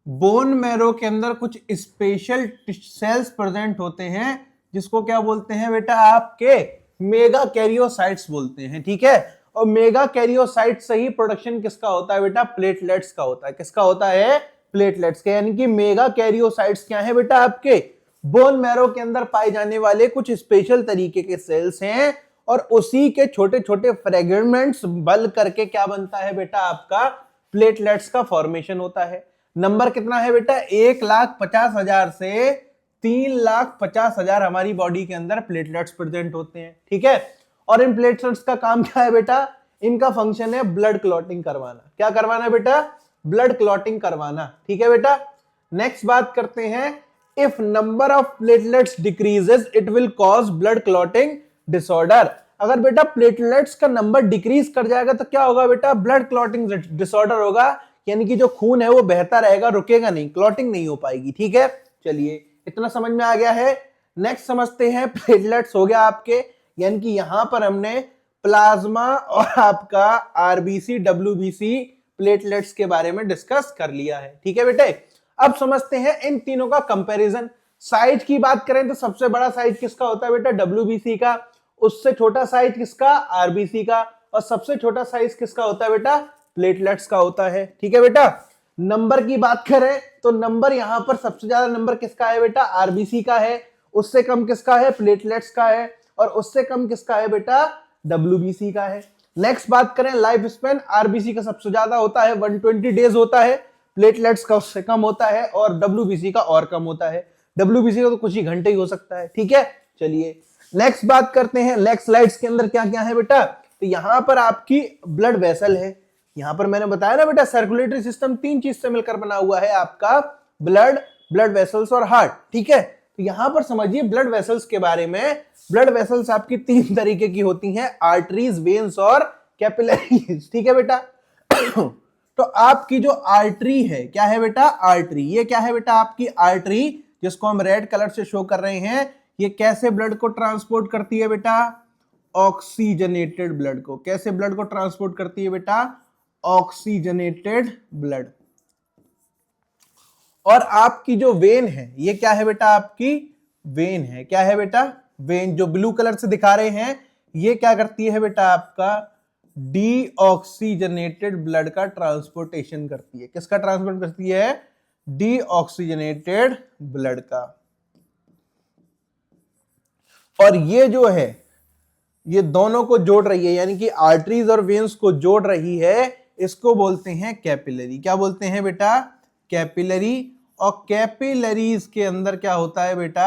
Bone marrow के अंदर कुछ स्पेशल सेल्स प्रेजेंट होते हैं, जिसको क्या बोलते हैं बेटा? आपके मेगा कैरियोसाइट्स बोलते हैं। ठीक है, और मेगा कैरियोसाइट से ही प्रोडक्शन किसका होता है बेटा? प्लेटलेट्स का होता है। किसका होता है? प्लेटलेट्स का। यानी कि मेगा कैरियोसाइट्स क्या है बेटा? आपके बोन मैरो के अंदर पाए जाने वाले कुछ स्पेशल तरीके के सेल्स हैं, और उसी के छोटे छोटे फ्रेगमेंट्स बल करके क्या बनता है बेटा? आपका प्लेटलेट्स का फॉर्मेशन होता है। नंबर कितना है बेटा? 1,50,000 से 3,50,000 हमारी बॉडी के अंदर प्लेटलेट्स प्रेजेंट होते हैं। ठीक है, और इन प्लेटलेट्स का काम क्या है बेटा? इनका फंक्शन है ब्लड क्लॉटिंग करवाना। क्या करवाना बेटा? ब्लड क्लॉटिंग करवाना। ठीक है बेटा, नेक्स्ट बात करते हैं, if number of platelets decreases it will cause blood clotting disorder. अगर बेटा प्लेटलेट्स का नंबर डिक्रीज कर जाएगा तो क्या होगा बेटा? ब्लड क्लॉटिंग डिसऑर्डर होगा, यानी कि जो खून है वो बहता रहेगा, रुकेगा नहीं, क्लॉटिंग नहीं हो पाएगी। ठीक है, चलिए इतना समझ में आ गया है। नेक्स्ट समझते हैं, प्लेटलेट्स हो गया आपके, यानी कि यहां पर हमने प्लाज्मा और आपका आरबीसी डब्ल्यूबीसी प्लेटलेट्स के बारे में डिस्कस कर लिया है। ठीक है बेटे, अब समझते हैं इन तीनों का कंपैरिजन। साइज की बात करें तो सबसे बड़ा साइज किसका होता है बेटा? डब्ल्यूबीसी का। उससे छोटा साइज किसका? आरबीसी का। और सबसे छोटा साइज किसका होता है बेटा? प्लेटलेट्स का होता है। ठीक है बेटा, नंबर की बात करें तो नंबर यहां पर सबसे ज्यादा नंबर किसका है बेटा? आरबीसी का है। उससे कम किसका है? प्लेटलेट्स का है। और उससे कम किसका है बेटा? डब्ल्यूबीसी का है। नेक्स्ट बात करें लाइफ स्पैन, आरबीसी का सबसे ज्यादा होता है, 120 डेज होता है। प्लेटलेट्स का उससे कम होता है और डब्ल्यूबीसी का और कम होता है। डब्ल्यूबीसी का तो कुछ ही घंटे ही हो सकता है। ठीक है, चलिए नेक्स्ट बात करते हैं, नेक्स्ट स्लाइड्स के अंदर क्या क्या है बेटा? तो यहां पर आपकी ब्लड वेसल है। यहां पर मैंने बताया ना बेटा, सर्कुलेटरी सिस्टम तीन चीज से मिलकर बना हुआ है आपका, ब्लड, ब्लड वेसल्स और हार्ट। ठीक है, तो यहां पर समझिए ब्लड वेसल्स के बारे में। ब्लड वेसल्स आपकी तीन तरीके की होती हैं, आर्टरीज, वेन्स और कैपिलरीज। ठीक है बेटा, तो आपकी जो आर्टरी है, क्या है बेटा? आर्टरी। ये क्या है बेटा? आपकी आर्टरी, जिसको हम रेड कलर से शो कर रहे हैं, ये कैसे ब्लड को ट्रांसपोर्ट करती है बेटा? ऑक्सीजनेटेड ब्लड को। कैसे ब्लड को ट्रांसपोर्ट करती है बेटा? Oxygenated blood. और आपकी जो वेन है ये क्या है बेटा? आपकी वेन है। क्या है बेटा? वेन। जो ब्लू कलर से दिखा रहे हैं ये क्या करती है बेटा? आपका डीऑक्सीजनेटेड ब्लड का ट्रांसपोर्टेशन करती है। किसका ट्रांसपोर्ट करती है? डीऑक्सीजनेटेड ब्लड का। और ये जो है ये दोनों को जोड़ रही है, यानी कि आर्टरीज और वेन्स को जोड़ रही है, इसको बोलते हैं कैपिलरी। क्या बोलते हैं बेटा? कैपिलरी। और कैपिलरीज के अंदर क्या होता है बेटा?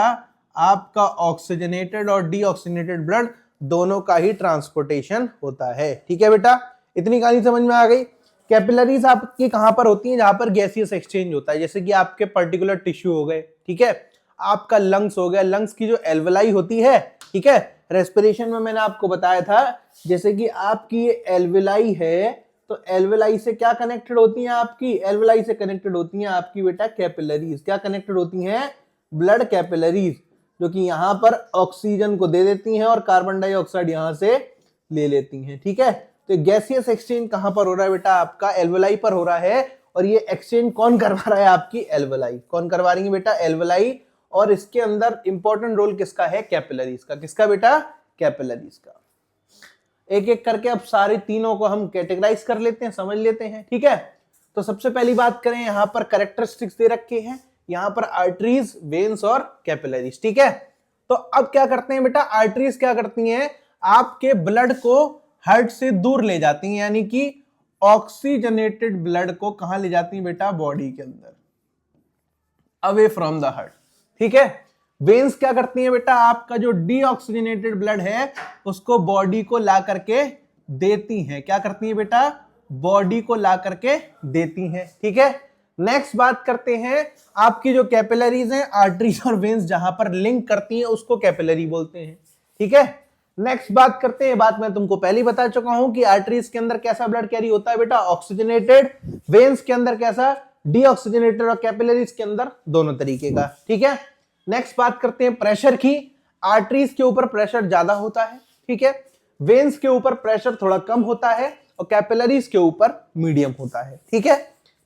आपका ऑक्सीजनेटेड और डीऑक्सीजनेटेड ब्लड दोनों का ही ट्रांसपोर्टेशन होता है। ठीक है बेटा, इतनी कहानी समझ में आ गई। कैपिलरीज आपकी कहां पर होती हैं? जहां पर गैसियस एक्सचेंज होता है, जैसे कि आपके पर्टिकुलर टिश्यू हो गए, ठीक है, आपका लंग्स हो गया, लंग्स की जो एल्वेलाई होती है, ठीक है, रेस्पिरेशन में मैंने आपको बताया था, जैसे कि आपकी ये एल्वेलाई है, तो एल्वेलाई से क्या कनेक्टेड होती हैं? आपकी एल्वेलाई से कनेक्टेड होती हैं आपकी बेटा कैपिलरीज। क्या कनेक्टेड होती हैं? ब्लड कैपिलरीज, जो कि यहां पर ऑक्सीजन को दे देती हैं और कार्बन डाइऑक्साइड यहां से ले लेती हैं। ठीक है, तो गैसियस एक्सचेंज कहां पर हो रहा है बेटा? आपका एल्वेलाई पर हो रहा है। और ये एक्सचेंज कौन करवा रहा है? आपकी एल्वेलाई। कौन करवा रही है बेटा? एल्वेलाई। और इसके अंदर इंपॉर्टेंट रोल किसका है? कैपिलरीज का। किसका बेटा? कैपिलरीज का। एक एक करके अब सारे तीनों को हम कैटेगराइज कर लेते हैं, समझ लेते हैं। ठीक है, तो सबसे पहली बात करें, यहां पर कैरेक्टरिस्टिक्स दे रखे हैं, यहां पर आर्टरीज, वेन्स और कैपिलरीज। ठीक है, तो अब क्या करते हैं बेटा? आर्टरीज क्या करती हैं? आपके ब्लड को हार्ट से दूर ले जाती हैं, यानी कि ऑक्सीजनेटेड ब्लड को कहां ले जाती हैं बेटा? बॉडी के अंदर, अवे फ्रॉम द हार्ट। ठीक है, वेन्स क्या करती हैं बेटा? आपका जो डीऑक्सीजनेटेड ब्लड है उसको बॉडी को ला करके देती हैं। क्या करती हैं बेटा? बॉडी को ला करके देती हैं। ठीक है, नेक्स्ट बात करते हैं, आपकी जो कैपिलरीज हैं, आर्टरीज और वेन्स जहां पर लिंक करती हैं उसको कैपिलरी बोलते हैं। ठीक है, नेक्स्ट बात करते हैं, बात मैं तुमको पहले बता चुका हूं कि आर्टरीज के अंदर कैसा ब्लड कैरी होता है बेटा? ऑक्सीजनेटेड। वेन्स के अंदर कैसा? डीऑक्सीजनेटेड। और कैपिलरीज के अंदर दोनों तरीके का। ठीक है, नेक्स्ट बात करते हैं प्रेशर की। आर्टरीज के ऊपर प्रेशर ज्यादा होता है, ठीक है, वेन्स के ऊपर प्रेशर थोड़ा कम होता है और कैपिलरीज के ऊपर मीडियम होता है। ठीक है,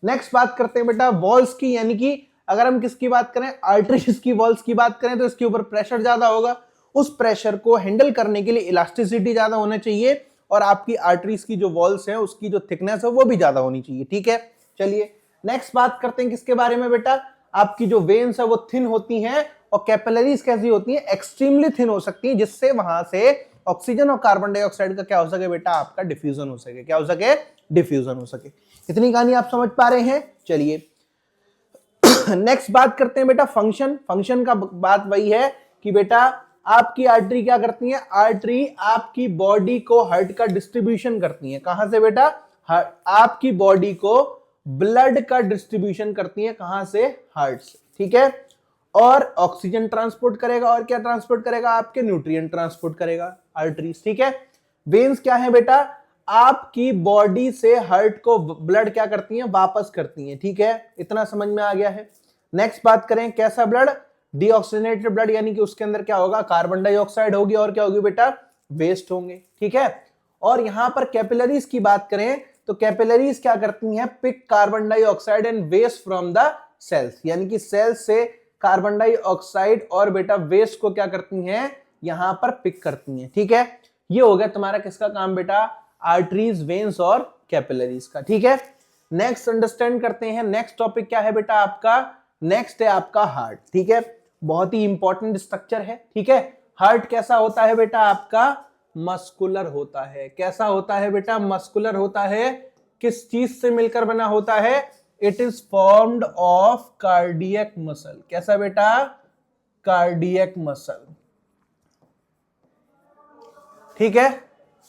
नेक्स्ट बात करते हैं बेटा वॉल्स की, यानी कि अगर हम किसकी बात करें? आर्टरीज की वॉल्स की बात करें तो इसके ऊपर प्रेशर ज्यादा होगा। उस प्रेशर को हैंडल करने के लिए इलास्टिसिटी ज्यादा होना चाहिए और आपकी आर्टरीज की जो वॉल्स है उसकी जो थिकनेस है वो भी ज्यादा होनी चाहिए। ठीक है, चलिए नेक्स्ट बात करते हैं किसके बारे में बेटा? आपकी जो वेन्स है वो थिन होती हैं और कैपिलरीज कैसी होती हैं? एक्सट्रीमली थिन हो सकती हैं, जिससे वहां से ऑक्सीजन और कार्बन डाइऑक्साइड का क्या हो सके बेटा? आपका डिफ्यूजन हो सके। क्या हो सके? डिफ्यूजन हो सके। इतनी कहानी आप समझ पा रहे हैं? चलिए नेक्स्ट बात करते हैं बेटा फंक्शन। फंक्शन का बात वही है कि बेटा आपकी आर्टरी क्या करती है? आर्टरी आपकी बॉडी को हार्ट का डिस्ट्रीब्यूशन करती है। कहां से बेटा? आपकी बॉडी को ब्लड का डिस्ट्रीब्यूशन करती है। कहां से? हार्ट से। ठीक है, और ऑक्सीजन ट्रांसपोर्ट करेगा और क्या ट्रांसपोर्ट करेगा? आपके न्यूट्रिएंट ट्रांसपोर्ट करेगा आर्टरीज। ठीक है, वेन्स क्या है बेटा? आपकी बॉडी से हार्ट को ब्लड क्या करती हैं? वापस करती हैं। ठीक है, इतना समझ में आ गया है। नेक्स्ट बात करें, कैसा ब्लड? डीऑक्सीजनेटेड ब्लड, यानी कि उसके अंदर क्या होगा? कार्बन डाइऑक्साइड होगी और क्या होगी बेटा? वेस्ट होंगे। ठीक है, और यहां पर कैपिलरीज की बात करें तो कैपिलरीज क्या करती हैं? Pick carbon dioxide and waste from the cells, यानी कि सेल्स से कार्बन डाइऑक्साइड और बेटा वेस्ट को क्या करती हैं? यहां पर पिक करती हैं। ठीक है, ये हो गया तुम्हारा किसका काम बेटा? आर्टरीज, वेन्स और कैपिलरीज का। ठीक है, नेक्स्ट अंडरस्टैंड करते हैं, नेक्स्ट टॉपिक क्या है बेटा आपका? नेक्स्ट है आपका हार्ट। ठीक है, बहुत ही इंपॉर्टेंट स्ट्रक्चर है। ठीक है, हार्ट कैसा होता है बेटा? आपका मस्कुलर होता है। कैसा होता है बेटा? मस्कुलर होता है। किस चीज से मिलकर बना होता है? It is formed of cardiac muscle. कैसा बेटा? Cardiac muscle. ठीक है,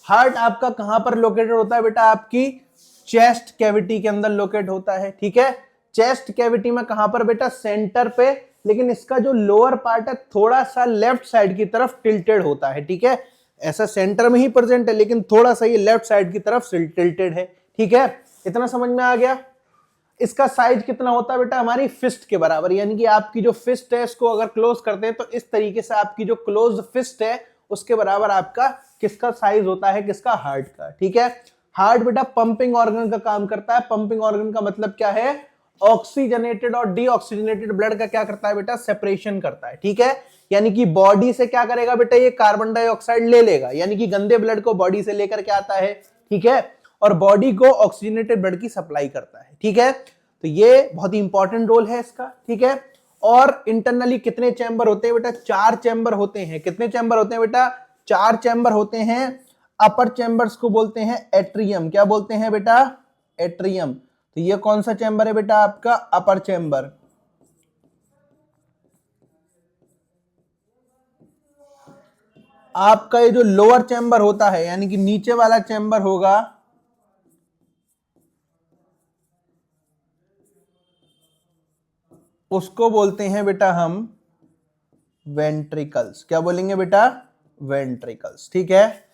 हार्ट आपका कहां पर लोकेटेड होता है बेटा? आपकी चेस्ट कैविटी के अंदर लोकेट होता है। ठीक है, चेस्ट कैविटी में कहां पर बेटा? सेंटर पे, लेकिन इसका जो लोअर पार्ट है थोड़ा सा लेफ्ट साइड की तरफ टिल्टेड होता है। ठीक है, ऐसा सेंटर में ही प्रेजेंट है लेकिन थोड़ा सा ये लेफ्ट साइड की तरफ टिल्टेड है। ठीक है, इतना समझ में आ गया? इसका साइज कितना होता है बेटा, हमारी फिस्ट के बराबर, यानी कि आपकी जो फिस्ट है इसको अगर क्लोज करते हैं तो इस तरीके से आपकी जो क्लोज फिस्ट है उसके बराबर आपका किसका साइज होता है, किसका, हार्ट का। ठीक है, हार्ट बेटा पंपिंग ऑर्गन का काम करता है। पंपिंग ऑर्गन का मतलब क्या है, ऑक्सीजनेटेड और डीऑक्सीजनेटेड ब्लड का क्या करता है बेटा, सेपरेशन करता है। ठीक है, यानी कि बॉडी से क्या करेगा बेटा, ये कार्बन डाइऑक्साइड ले लेगा, यानी कि गंदे ब्लड को बॉडी से लेकर के आता है। ठीक है, और बॉडी को ऑक्सीजनेटेड ब्लड की सप्लाई करता है। ठीक है, तो ये बहुत ही इंपॉर्टेंट रोल है इसका। ठीक है, और इंटरनली कितने चैम्बर होते हैं बेटा, 4 चैम्बर होते हैं। कितने चैम्बर होते हैं बेटा, 4 चैम्बर होते हैं। अपर चैम्बर्स को बोलते हैं एट्रियम। क्या बोलते हैं बेटा, एट्रियम। तो ये कौन सा चैम्बर है बेटा, आपका अपर चैम्बर। आपका ये जो लोअर चैम्बर होता है, यानी कि नीचे वाला चैम्बर होगा, उसको बोलते हैं बेटा हम वेंट्रिकल्स। क्या बोलेंगे बेटा, वेंट्रिकल्स। ठीक है,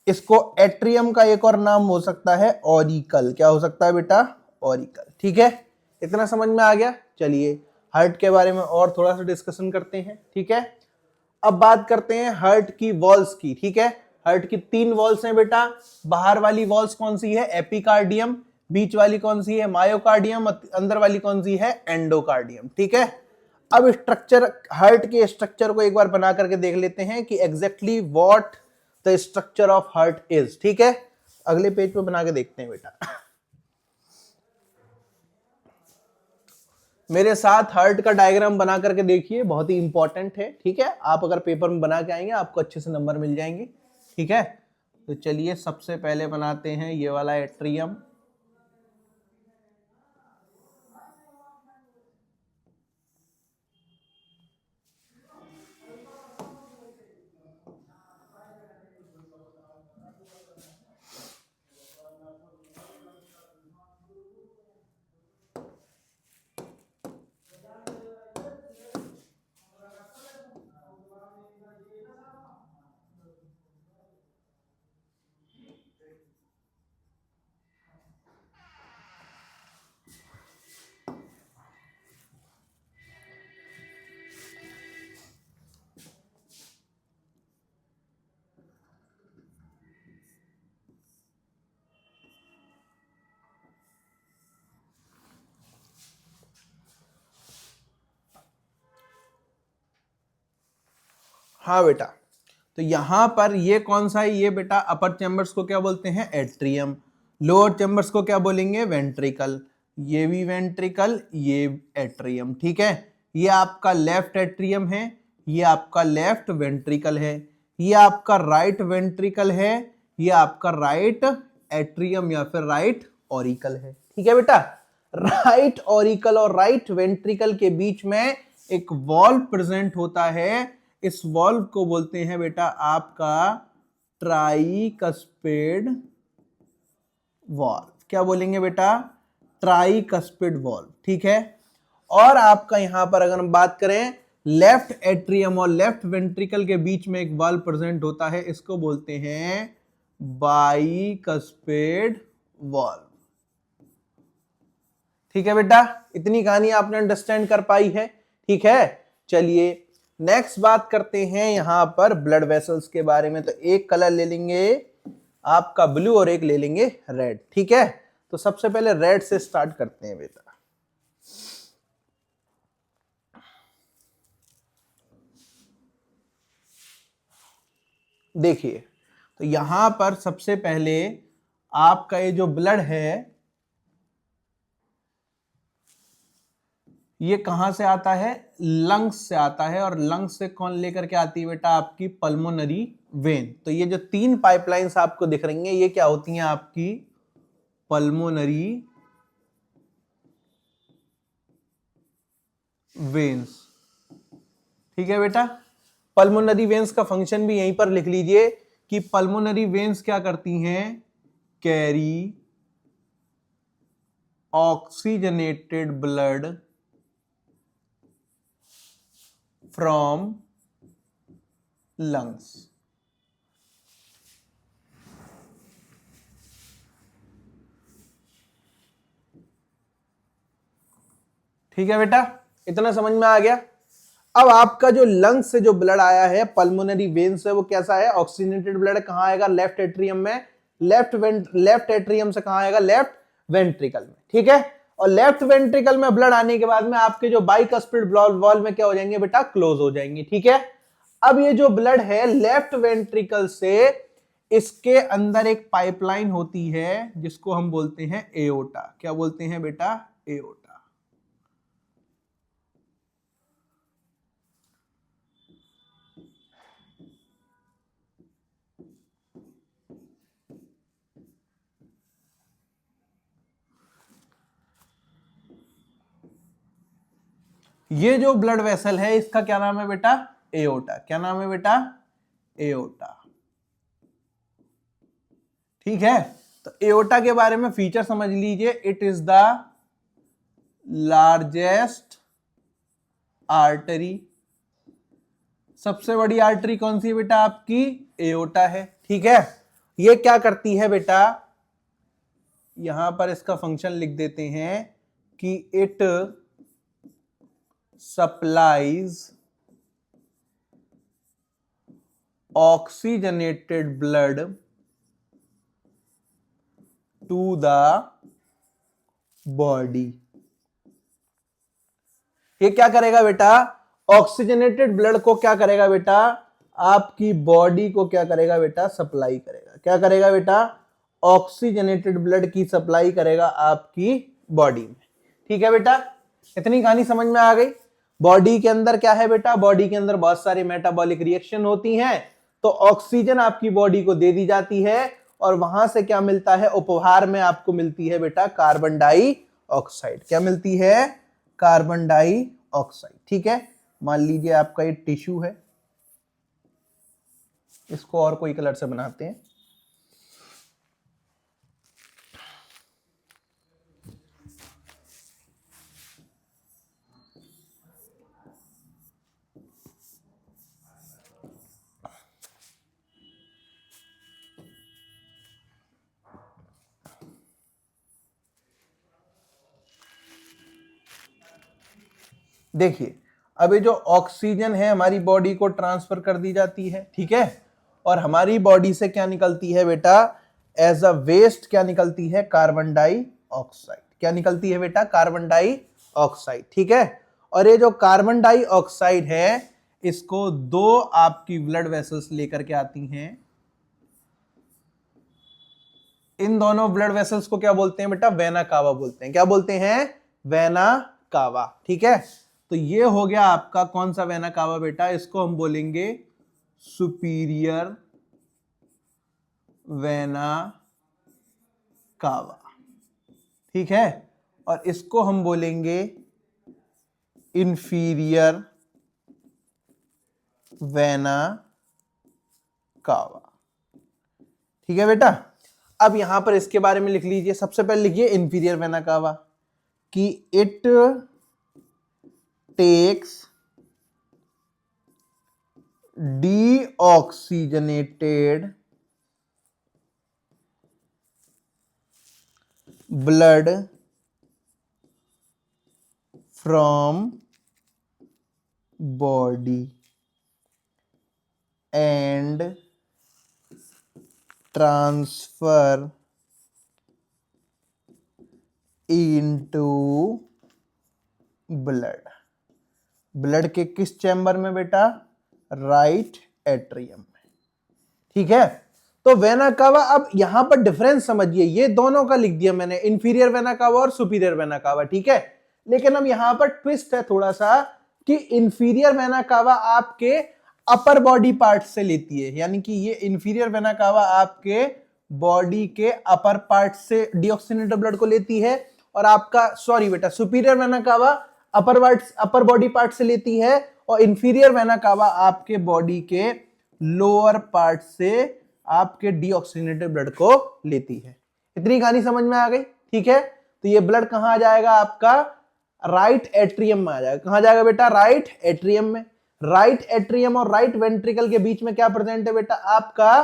इसको एट्रियम का एक और नाम हो सकता है ऑरिकल। क्या हो सकता है बेटा, ऑरिकल। ठीक है, इतना समझ में आ गया। चलिए हार्ट के बारे में और थोड़ा सा डिस्कशन करते हैं। ठीक है, अब बात करते हैं हार्ट की वॉल्स की। ठीक है, हार्ट की 3 वॉल्स हैं बेटा। बाहर वाली वॉल्स कौन सी है, एपिकार्डियम। बीच वाली कौन सी है, मायोकार्डियम। अंदर वाली कौन सी है, एंडोकार्डियम। ठीक है, अब स्ट्रक्चर, हार्ट के स्ट्रक्चर को एक बार बना करके देख लेते हैं कि exactly what the structure of heart is. ठीक है, अगले पेज पे बना के देखते हैं बेटा। मेरे साथ हार्ट का डायग्राम बना करके देखिए, बहुत ही इंपॉर्टेंट है। ठीक है, आप अगर पेपर में बना के आएंगे आपको अच्छे से नंबर मिल जाएंगे। ठीक है, तो चलिए सबसे पहले बनाते हैं ये वाला एट्रियम। हाँ बेटा, तो यहां पर ये कौन सा है, ये बेटा अपर चैम्बर्स को क्या बोलते हैं, एट्रियम। लोअर चैम्बर्स को क्या बोलेंगे, वेंट्रिकल। ये भी वेंट्रिकल, ये एट्रियम। ठीक है, ये आपका लेफ्ट एट्रियम है, ये आपका लेफ्ट वेंट्रिकल है, ये आपका राइट वेंट्रिकल है, ये आपका राइट एट्रियम या फिर राइट ऑरिकल है। ठीक है बेटा, राइट ऑरिकल और राइट वेंट्रिकल के बीच में एक वॉल्व प्रेजेंट होता है। इस वॉल्व को बोलते हैं बेटा आपका ट्राइकस्पिड वॉल्व। क्या बोलेंगे बेटा, ट्राइकस्पिड वॉल्व। ठीक है, और आपका यहां पर अगर हम बात करें, लेफ्ट एट्रियम और लेफ्ट वेंट्रिकल के बीच में एक वॉल्व प्रेजेंट होता है, इसको बोलते हैं बाइकस्पिड वॉल्व। ठीक है बेटा, इतनी कहानी आपने अंडरस्टैंड कर पाई है। ठीक है, चलिए नेक्स्ट बात करते हैं यहां पर ब्लड वेसल्स के बारे में। तो एक कलर ले लेंगे आपका ब्लू और एक ले लेंगे रेड। ठीक है, तो सबसे पहले रेड से स्टार्ट करते हैं बेटा। देखिए, तो यहां पर सबसे पहले आपका ये जो ब्लड है ये कहां से आता है, लंग्स से आता है। और लंग्स से कौन लेकर के आती है बेटा, आपकी पल्मोनरी वेन। तो ये जो 3 पाइपलाइंस आपको दिख रही हैं ये क्या होती हैं, आपकी पल्मोनरी वेन्स। ठीक है बेटा, पल्मोनरी वेन्स का फंक्शन भी यहीं पर लिख लीजिए कि पल्मोनरी वेन्स क्या करती हैं, carry oxygenated blood from lungs. ठीक है बेटा, इतना समझ में आ गया। अब आपका जो लंग्स से जो ब्लड आया है पल्मोनरी वेन से, वो कैसा है? Oxygenated blood. कहां आएगा? लेफ्ट एट्रियम में। लेफ्ट एट्रियम से कहां आएगा? लेफ्ट वेंट्रिकल में। ठीक है, और लेफ्ट वेंट्रिकल में ब्लड आने के बाद में आपके जो बाइकस्पिड वॉल्व में क्या हो जाएंगे बेटा? क्लोज हो जाएंगे। ठीक है, अब ये जो ब्लड है लेफ्ट वेंट्रिकल से, इसके अंदर एक पाइपलाइन होती है जिसको हम बोलते हैं एओर्टा। क्या बोलते हैं बेटा? एओर्टा। ये जो ब्लड वेसल है इसका क्या नाम है बेटा? एओर्टा। क्या नाम है बेटा? एओर्टा। ठीक है, तो एओर्टा के बारे में फीचर समझ लीजिए। It is the largest artery. सबसे बड़ी आर्टरी कौन सी है बेटा? आपकी एओर्टा है। ठीक है, ये क्या करती है बेटा? यहां पर इसका फंक्शन लिख देते हैं कि it supplies oxygenated blood to the body. ये क्या करेगा बेटा? ऑक्सीजनेटेड ब्लड को क्या करेगा बेटा? आपकी बॉडी को क्या करेगा बेटा? सप्लाई करेगा। क्या करेगा बेटा? ऑक्सीजनेटेड ब्लड की सप्लाई करेगा आपकी बॉडी में। ठीक है बेटा, इतनी कहानी समझ में आ गई। बॉडी के अंदर क्या है बेटा? बॉडी के अंदर बहुत सारी मेटाबॉलिक रिएक्शन होती हैं, तो ऑक्सीजन आपकी बॉडी को दे दी जाती है और वहां से क्या मिलता है? उपहार में आपको मिलती है बेटा कार्बन डाइऑक्साइड। क्या मिलती है? Carbon dioxide. ठीक है, मान लीजिए आपका ये टिश्यू है, इसको और कोई कलर से बनाते हैं। देखिए, अब ये जो ऑक्सीजन है हमारी बॉडी को ट्रांसफर कर दी जाती है। ठीक है, और हमारी बॉडी से क्या निकलती है बेटा? एज अ वेस्ट क्या निकलती है? Carbon dioxide. क्या निकलती है बेटा? Carbon dioxide. ठीक है, और ये जो कार्बन डाइऑक्साइड है इसको दो आपकी ब्लड वेसल्स लेकर के आती हैं। इन दोनों ब्लड वेसल्स को क्या बोलते हैं बेटा? वेना कावा बोलते हैं। क्या बोलते हैं? Vena cava. ठीक है, तो ये हो गया आपका कौन सा वेना कावा बेटा? इसको हम बोलेंगे सुपीरियर वेना कावा। ठीक है, और इसको हम बोलेंगे इंफीरियर वेना कावा। ठीक है बेटा, अब यहां पर इसके बारे में लिख लीजिए। सबसे पहले लिखिए इंफीरियर वेना कावा कि it takes deoxygenated blood from body and transfer into blood. Blood के किस चैम्बर में बेटा? राइट एट्रियम में। ठीक है, तो वेना कावा, अब यहां पर डिफरेंस समझिए। ये दोनों का लिख दिया मैंने, इंफीरियर वेना कावा और सुपीरियर वेना कावा। ठीक है, लेकिन अब यहां पर ट्विस्ट है थोड़ा सा कि इंफीरियर वेना कावा आपके अपर बॉडी पार्ट से लेती है, यानी कि ये इंफीरियर वेना कावा आपके बॉडी के अपर पार्ट से डीऑक्सीजनेटेड ब्लड को लेती है, और आपका सॉरी बेटा superior vena cava upper body part से लेती है, और इंफीरियर वेना कावा आपके बॉडी के लोअर पार्ट से आपके डीऑक्सीजनेटेड ब्लड को लेती है। इतनी कहानी समझ में आ गई। ठीक है, तो ये ब्लड कहां आ जाएगा? आपका राइट एट्रियम में आ जाएगा। कहां जाएगा बेटा? राइट एट्रियम में। राइट एट्रियम और राइट वेंट्रिकल के बीच में क्या प्रेजेंट है बेटा? आपका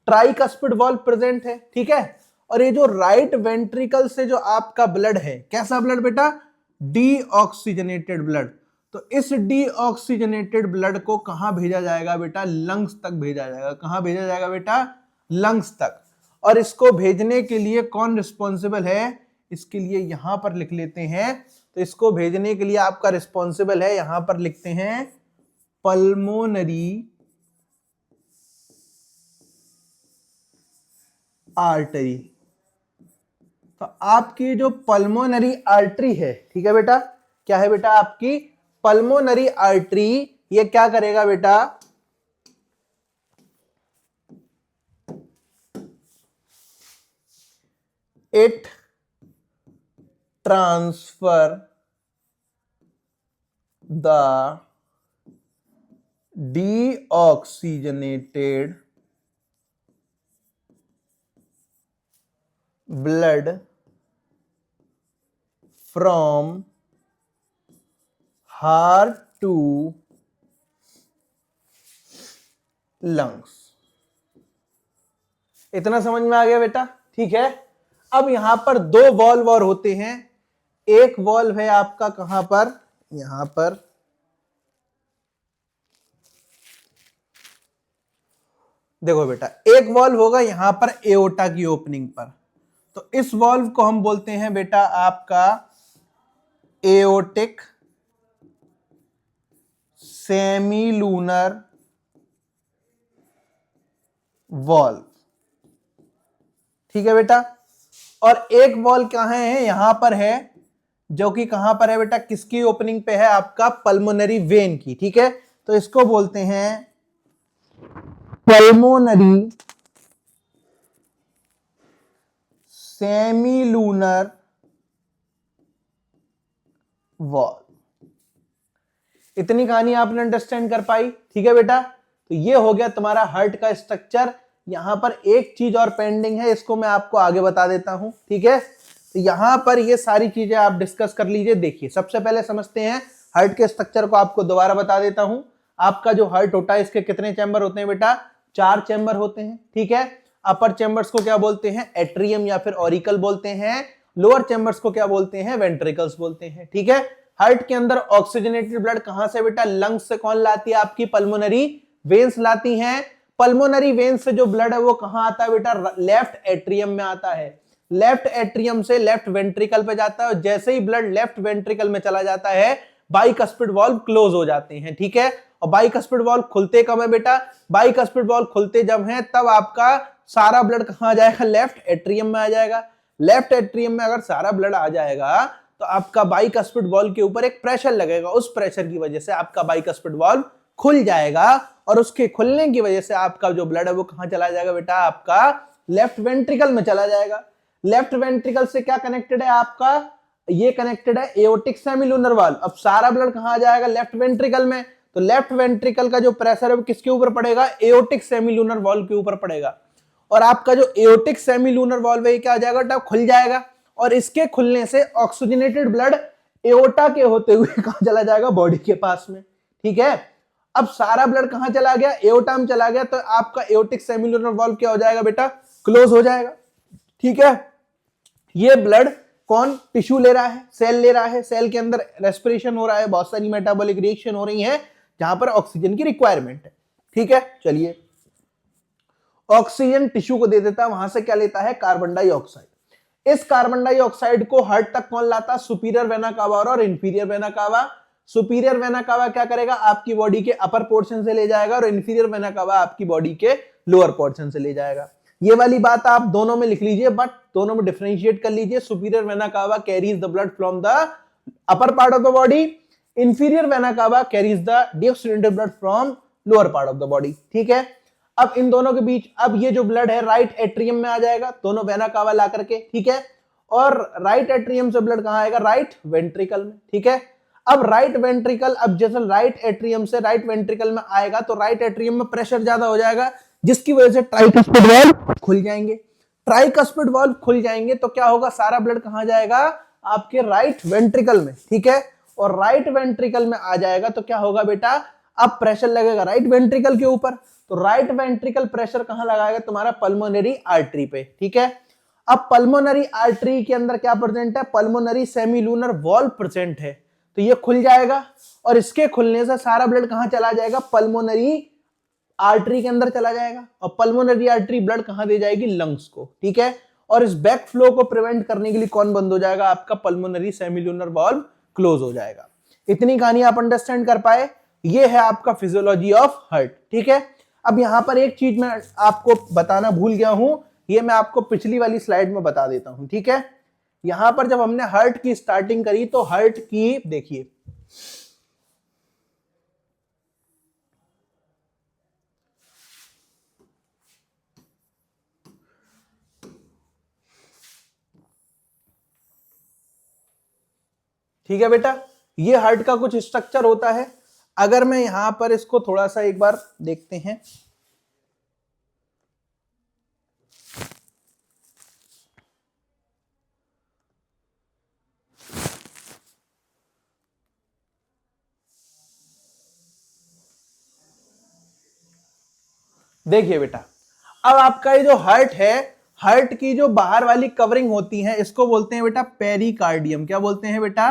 ट्राइकस्पिड वॉल्व प्रेजेंट है। ठीक है, और ये जो राइट वेंट्रिकल से जो आपका ब्लड है, कैसा ब्लड बेटा? Deoxygenated blood. तो इस डीऑक्सीजनेटेड ब्लड को कहां भेजा जाएगा बेटा? लंग्स तक भेजा जाएगा। कहां भेजा जाएगा बेटा? लंग्स तक। और इसको भेजने के लिए कौन रिस्पॉन्सिबल है? इसके लिए यहां पर लिख लेते हैं। तो इसको भेजने के लिए आपका रिस्पॉन्सिबल है, यहां पर लिखते हैं पल्मोनरी आर्टरी। तो आपकी जो पल्मोनरी आर्टरी है, ठीक है बेटा, क्या है बेटा? आपकी पल्मोनरी आर्टरी, ये क्या करेगा बेटा? It transfer the deoxygenated blood from heart to lungs। इतना समझ में आ गया बेटा? ठीक है। अब यहां पर दो वॉल्व और होते हैं। एक वॉल्व है आपका कहां पर? यहां पर। देखो बेटा, एक वॉल्व होगा यहां पर एओर्टा की ओपनिंग पर। तो इस वॉल्व को हम बोलते हैं बेटा आपका एओर्टिक सेमीलूनर वॉल्व। ठीक है बेटा। और एक वॉल्व कहां है? यहां पर है, जो कि कहां पर है बेटा? किसकी ओपनिंग पे है? आपका पल्मोनरी वेन की। ठीक है। तो इसको बोलते हैं पल्मोनरी सेमीलूनर वॉल्व। इतनी कहानी आपने अंडरस्टैंड कर पाई? ठीक है बेटा। तो ये हो गया तुम्हारा हार्ट का स्ट्रक्चर। यहां पर एक चीज और पेंडिंग है, इसको मैं आपको आगे बता देता हूं। ठीक है। तो यहां पर ये सारी चीजें आप डिस्कस कर लीजिए। देखिए, सबसे पहले समझते हैं हार्ट के स्ट्रक्चर को। आपको दोबारा बता देता हूं। आपका जो हार्ट होता है, इसके कितने चैम्बर होते हैं बेटा? 4 चैम्बर होते हैं। ठीक है। अपर चैम्बर्स को क्या बोलते हैं? एट्रियम या फिर ऑरिकल बोलते हैं। लोअर चैम्बर्स को क्या बोलते हैं? वेंट्रिकल्स बोलते हैं। ठीक है। हार्ट के अंदर ऑक्सीजनेटेड ब्लड कहां से बेटा? लंग्स से। कौन लाती है? आपकी पल्मोनरी वेन्स लाती हैं। पल्मोनरी वेन्स से जो ब्लड है वो कहां आता है बेटा? लेफ्ट एट्रियम में आता है। लेफ्ट एट्रियम से लेफ्ट वेंट्रिकल पे जाता है, और जैसे ही ब्लड लेफ्ट वेंट्रिकल में चला जाता है, बाइकस्पिड वाल्व क्लोज हो जाते हैं। ठीक है। और बाइकस्पिड वाल्व खुलते कब है बेटा? बाइकस्पिड वाल्व खुलते जब है तब आपका सारा ब्लड कहां आ जाएगा? लेफ्ट एट्रियम में आ जाएगा। लेफ्ट एट्रियम में अगर सारा ब्लड आ जाएगा तो आपका बाइकस्पिड वाल्व के ऊपर एक प्रेशर लगेगा। उस प्रेशर की वजह से आपका बाइकस्पिड वाल्व खुल जाएगा, और उसके खुलने की वजह से आपका जो ब्लड है वो कहां चला जाएगा बेटा? आपका लेफ्ट वेंट्रिकल में चला जाएगा। लेफ्ट वेंट्रिकल से क्या कनेक्टेड है आपका? ये कनेक्टेड है एओर्टिक सेमीलूनर वाल्व। अब सारा ब्लड कहां आ जाएगा? लेफ्ट वेंट्रिकल में। तो लेफ्ट वेंट्रिकल का जो प्रेशर है वो किसके ऊपर पड़ेगा? एओर्टिक सेमीलूनर वाल्व के ऊपर पड़ेगा। और आपका जो एओर्टिक सेमीलूनर वाल्व है क्या आ जाएगा? खुल जाएगा। और इसके खुलने से ऑक्सीजनेटेड ब्लड एओर्टा के होते हुए कहां चला जाएगा? बॉडी के पास में। ठीक है। अब सारा ब्लड कहां चला गया? एओर्टा में चला गया। तो आपका एओर्टिक सेमीलूनर वाल्व क्या हो जाएगा बेटा? क्लोज हो जाएगा। ठीक है। ये ब्लड कौन टिश्यू ले रहा है? सेल ले रहा है। सेल के अंदर रेस्पिरेशन हो रहा है, बहुत सारी मेटाबॉलिक रिएक्शन हो रही है जहां पर ऑक्सीजन की रिक्वायरमेंट है। ठीक है। चलिए, ऑक्सीजन टिश्यू को दे देता है, वहां से क्या लेता है? Carbon dioxide. इस कार्बन डाइऑक्साइड को हार्ट तक कौन लाता? सुपीरियर वेना कावा और इंफीरियर वेना कावा। सुपीरियर वेना कावा क्या करेगा? आपकी बॉडी के अपर पोर्शन से ले जाएगा, और इंफीरियर वेना कावा आपकी बॉडी के लोअर पोर्शन से ले जाएगा। ये वाली बात आप दोनों में लिख लीजिए, बट दोनों में डिफरेंशिएट कर लीजिए। Superior vena cava carries the blood from the upper part of the body, inferior vena कावा carries the deoxygenated blood from lower part of the body. ठीक है। अब इन दोनों के बीच, अब ये जो ब्लड है राइट एट्रियम में आ जाएगा, दोनों वेना कावा ला करके। ठीक है। और राइट एट्रियम से ब्लड कहां आएगा? राइट वेंट्रिकल में। ठीक है। अब राइट वेंट्रिकल, अब जैसे राइट एट्रियम से राइट वेंट्रिकल में आएगा तो राइट एट्रियम में प्रेशर ज्यादा हो जाएगा, जिसकी वजह से ट्राइकस्पिड वाल्व खुल जाएंगे। ट्राइकस्पिड वाल्व खुल जाएंगे तो क्या होगा? सारा ब्लड कहां जाएगा? आपके राइट वेंट्रिकल में। ठीक है। और राइट वेंट्रिकल में आ जाएगा तो क्या होगा बेटा? अब प्रेशर लगेगा राइट वेंट्रिकल के ऊपर। तो राइट वेंट्रिकल प्रेशर कहां लगाएगा? तुम्हारा पल्मोनरी आर्टरी पे। ठीक है। अब पल्मोनरी आर्टरी के अंदर क्या प्रेजेंट है, पल्मोनरी सेमीलूनर वॉल्व प्रेजेंट है, तो ये खुल जाएगा और इसके खुलने से सारा ब्लड कहां चला जाएगा, पल्मोनरी आर्टरी के अंदर चला जाएगा, और पल्मोनरी आर्टरी ब्लड कहां दे जाएगी, लंग्स को, ठीक है। और इस बैक फ्लो को प्रिवेंट करने के लिए कौन बंद हो जाएगा, आपका पल्मोनरी सेमीलूनर वॉल्व क्लोज हो जाएगा। इतनी कहानी आप अंडरस्टैंड कर पाए, ये है आपका फिजियोलॉजी ऑफ हार्ट, ठीक है। अब यहां पर एक चीज मैं आपको बताना भूल गया हूं, ये मैं आपको पिछली वाली स्लाइड में बता देता हूं, ठीक है। यहां पर जब हमने हार्ट की स्टार्टिंग करी तो हार्ट की देखिए, ठीक है बेटा, ये हार्ट का कुछ स्ट्रक्चर होता है। अगर मैं यहां पर इसको थोड़ा सा एक बार देखते हैं, देखिए बेटा, अब आपका ये जो हार्ट है, हार्ट की जो बाहर वाली कवरिंग होती है इसको बोलते हैं बेटा पेरिकार्डियम। क्या बोलते हैं बेटा,